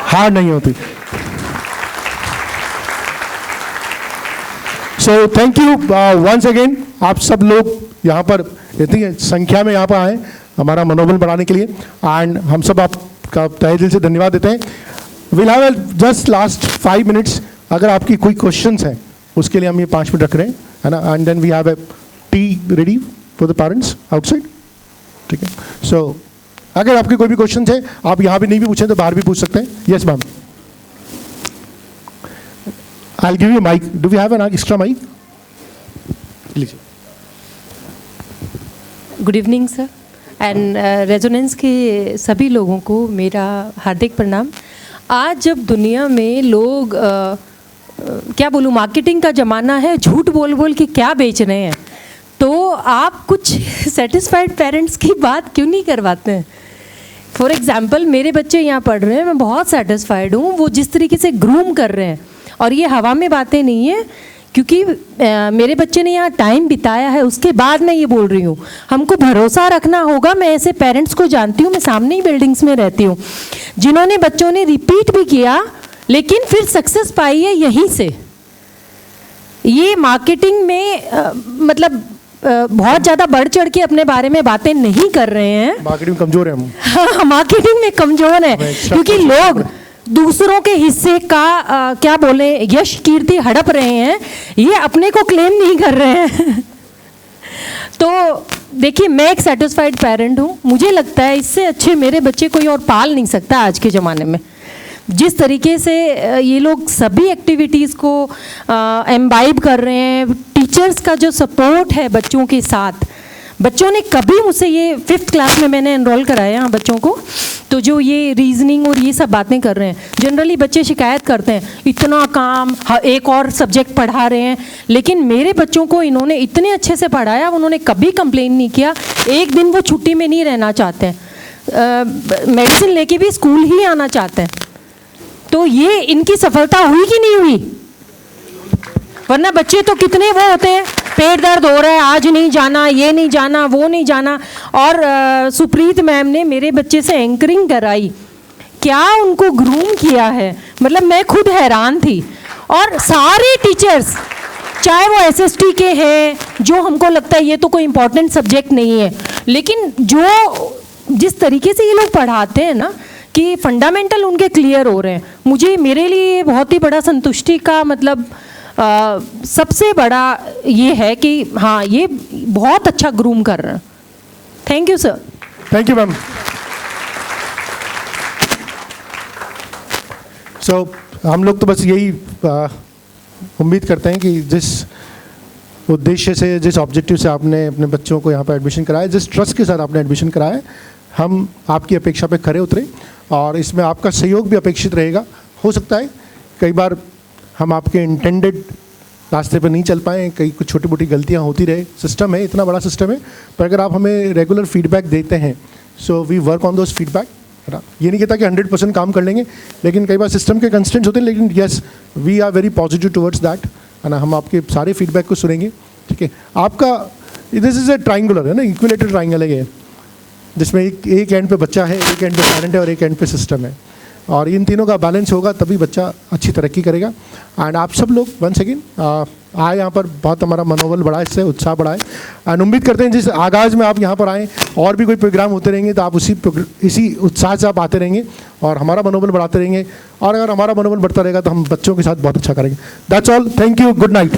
हार नहीं होती। So thank you once again. आप सब लोग यहाँ पर इतनी संख्या में यहाँ पर आए हमारा मनोबल बढ़ाने के लिए, एंड हम सब आपका तहे दिल से धन्यवाद देते हैं। Will have just last 5 minutes, अगर आपकी कोई क्वेश्चंस हैं उसके लिए हम ये 5 मिनट रख रहे हैं, है ना। And then we have a tea ready for the parents outside, ठीक है। सो अगर आपके कोई भी क्वेश्चन है, आप यहाँ भी नहीं भी पूछें तो बाहर भी पूछ सकते हैं। Yes ma'am, I will give you mic. Do we have an extra mic? लीजिए। Good evening sir and resonance के सभी लोगों को मेरा हार्दिक प्रणाम। आज जब दुनिया में लोग क्या बोलूँ, मार्केटिंग का ज़माना है, झूठ बोल बोल के क्या बेच रहे हैं, तो आप कुछ सेटिस्फाइड पेरेंट्स की बात क्यों नहीं करवाते हैं? फॉर एग्जाम्पल मेरे बच्चे यहाँ पढ़ रहे हैं, मैं बहुत सेटिस्फाइड हूँ वो जिस तरीके से ग्रूम कर रहे हैं, और ये हवा में बातें नहीं है, क्योंकि मेरे बच्चे ने यहाँ टाइम बिताया है, उसके बाद मैं ये बोल रही हूँ। हमको भरोसा रखना होगा। मैं ऐसे पेरेंट्स को जानती हूँ, मैं सामने ही बिल्डिंग्स में रहती हूँ, जिन्होंने बच्चों ने रिपीट भी किया लेकिन फिर सक्सेस पाई है यहीं से। ये मार्केटिंग में मतलब बहुत ज़्यादा बढ़ चढ़ के अपने बारे में बातें नहीं कर रहे हैं। मार्केटिंग कमज़ोर है हम। हाँ, मार्केटिंग में कमज़ोर है, क्योंकि लोग दूसरों के हिस्से का क्या बोले यश कीर्ति हड़प रहे हैं, ये अपने को क्लेम नहीं कर रहे हैं। तो देखिए, मैं एक सेटिस्फाइड पेरेंट हूँ। मुझे लगता है इससे अच्छे मेरे बच्चे कोई और पाल नहीं सकता आज के ज़माने में। जिस तरीके से ये लोग सभी एक्टिविटीज़ को एम्बाइब कर रहे हैं, टीचर्स का जो सपोर्ट है बच्चों के साथ, बच्चों ने कभी मुझसे ये 5th क्लास में मैंने एनरोल कराया यहाँ बच्चों को, तो जो ये रीजनिंग और ये सब बातें कर रहे हैं, जनरली बच्चे शिकायत करते हैं इतना काम, एक और सब्जेक्ट पढ़ा रहे हैं, लेकिन मेरे बच्चों को इन्होंने इतने अच्छे से पढ़ाया, उन्होंने कभी कंप्लेन नहीं किया। एक दिन वो छुट्टी में नहीं रहना चाहते हैं, मेडिसिन लेके भी स्कूल ही आना चाहते हैं। तो ये इनकी सफलता हुई कि नहीं हुई? वरना बच्चे तो कितने वो होते हैं, पेट दर्द हो रहा है, आज नहीं जाना, ये नहीं जाना, वो नहीं जाना। और सुप्रीत मैम ने मेरे बच्चे से एंकरिंग कराई, क्या उनको ग्रूम किया है, मतलब मैं खुद हैरान थी। और सारे टीचर्स, चाहे वो SST के हैं, जो हमको लगता है ये तो कोई इम्पोर्टेंट सब्जेक्ट नहीं है, लेकिन जो जिस तरीके से ये लोग पढ़ाते हैं ना कि फंडामेंटल उनके क्लियर हो रहे हैं, मुझे मेरे लिए बहुत ही बड़ा संतुष्टि का मतलब सबसे बड़ा ये है कि हाँ, ये बहुत अच्छा ग्रूम कर रहे हैं। Thank you sir. Thank you ma'am. So हम लोग तो बस यही उम्मीद करते हैं कि जिस उद्देश्य से, जिस ऑब्जेक्टिव से आपने अपने बच्चों को यहाँ पर एडमिशन कराया, जिस ट्रस्ट के साथ आपने एडमिशन कराया, हम आपकी अपेक्षा पे खरे उतरे और इसमें आपका सहयोग भी अपेक्षित रहेगा। हो सकता है कई बार हम आपके इंटेंडेड रास्ते पर नहीं चल पाएँ, कई कुछ छोटी मोटी गलतियाँ होती रहे, सिस्टम है, इतना बड़ा सिस्टम है, पर अगर आप हमें रेगुलर फीडबैक देते हैं, so we work on those feedback, है ना। ये नहीं कहता कि 100% काम कर लेंगे, लेकिन कई बार सिस्टम के कंस्ट्रेंट्स होते हैं, लेकिन yes we are very positive towards that, है ना। हम आपके सारे फीडबैक को सुनेंगे, ठीक है। आपका दिस इज़ ए ट्राइंगुलर, है ना, इक्विलेटरल ट्राइंगल है ये। जिसमें एक एंड पे बच्चा है, एक एंड पे पेरेंट है और एक एंड पे सिस्टम है, और इन तीनों का बैलेंस होगा तभी बच्चा अच्छी तरक्की करेगा। एंड आप सब लोग वंस अगेन आए यहाँ पर, बहुत हमारा मनोबल बढ़ा, इससे उत्साह बढ़ा है। एंड उम्मीद करते हैं जिस आगाज़ में आप यहाँ पर आएँ और भी कोई प्रोग्राम होते रहेंगे तो आप इसी उत्साह से आप आते रहेंगे और हमारा मनोबल बढ़ाते रहेंगे, और अगर हमारा मनोबल बढ़ता रहेगा तो हम बच्चों के साथ बहुत अच्छा करेंगे। That's all, thank you, good night.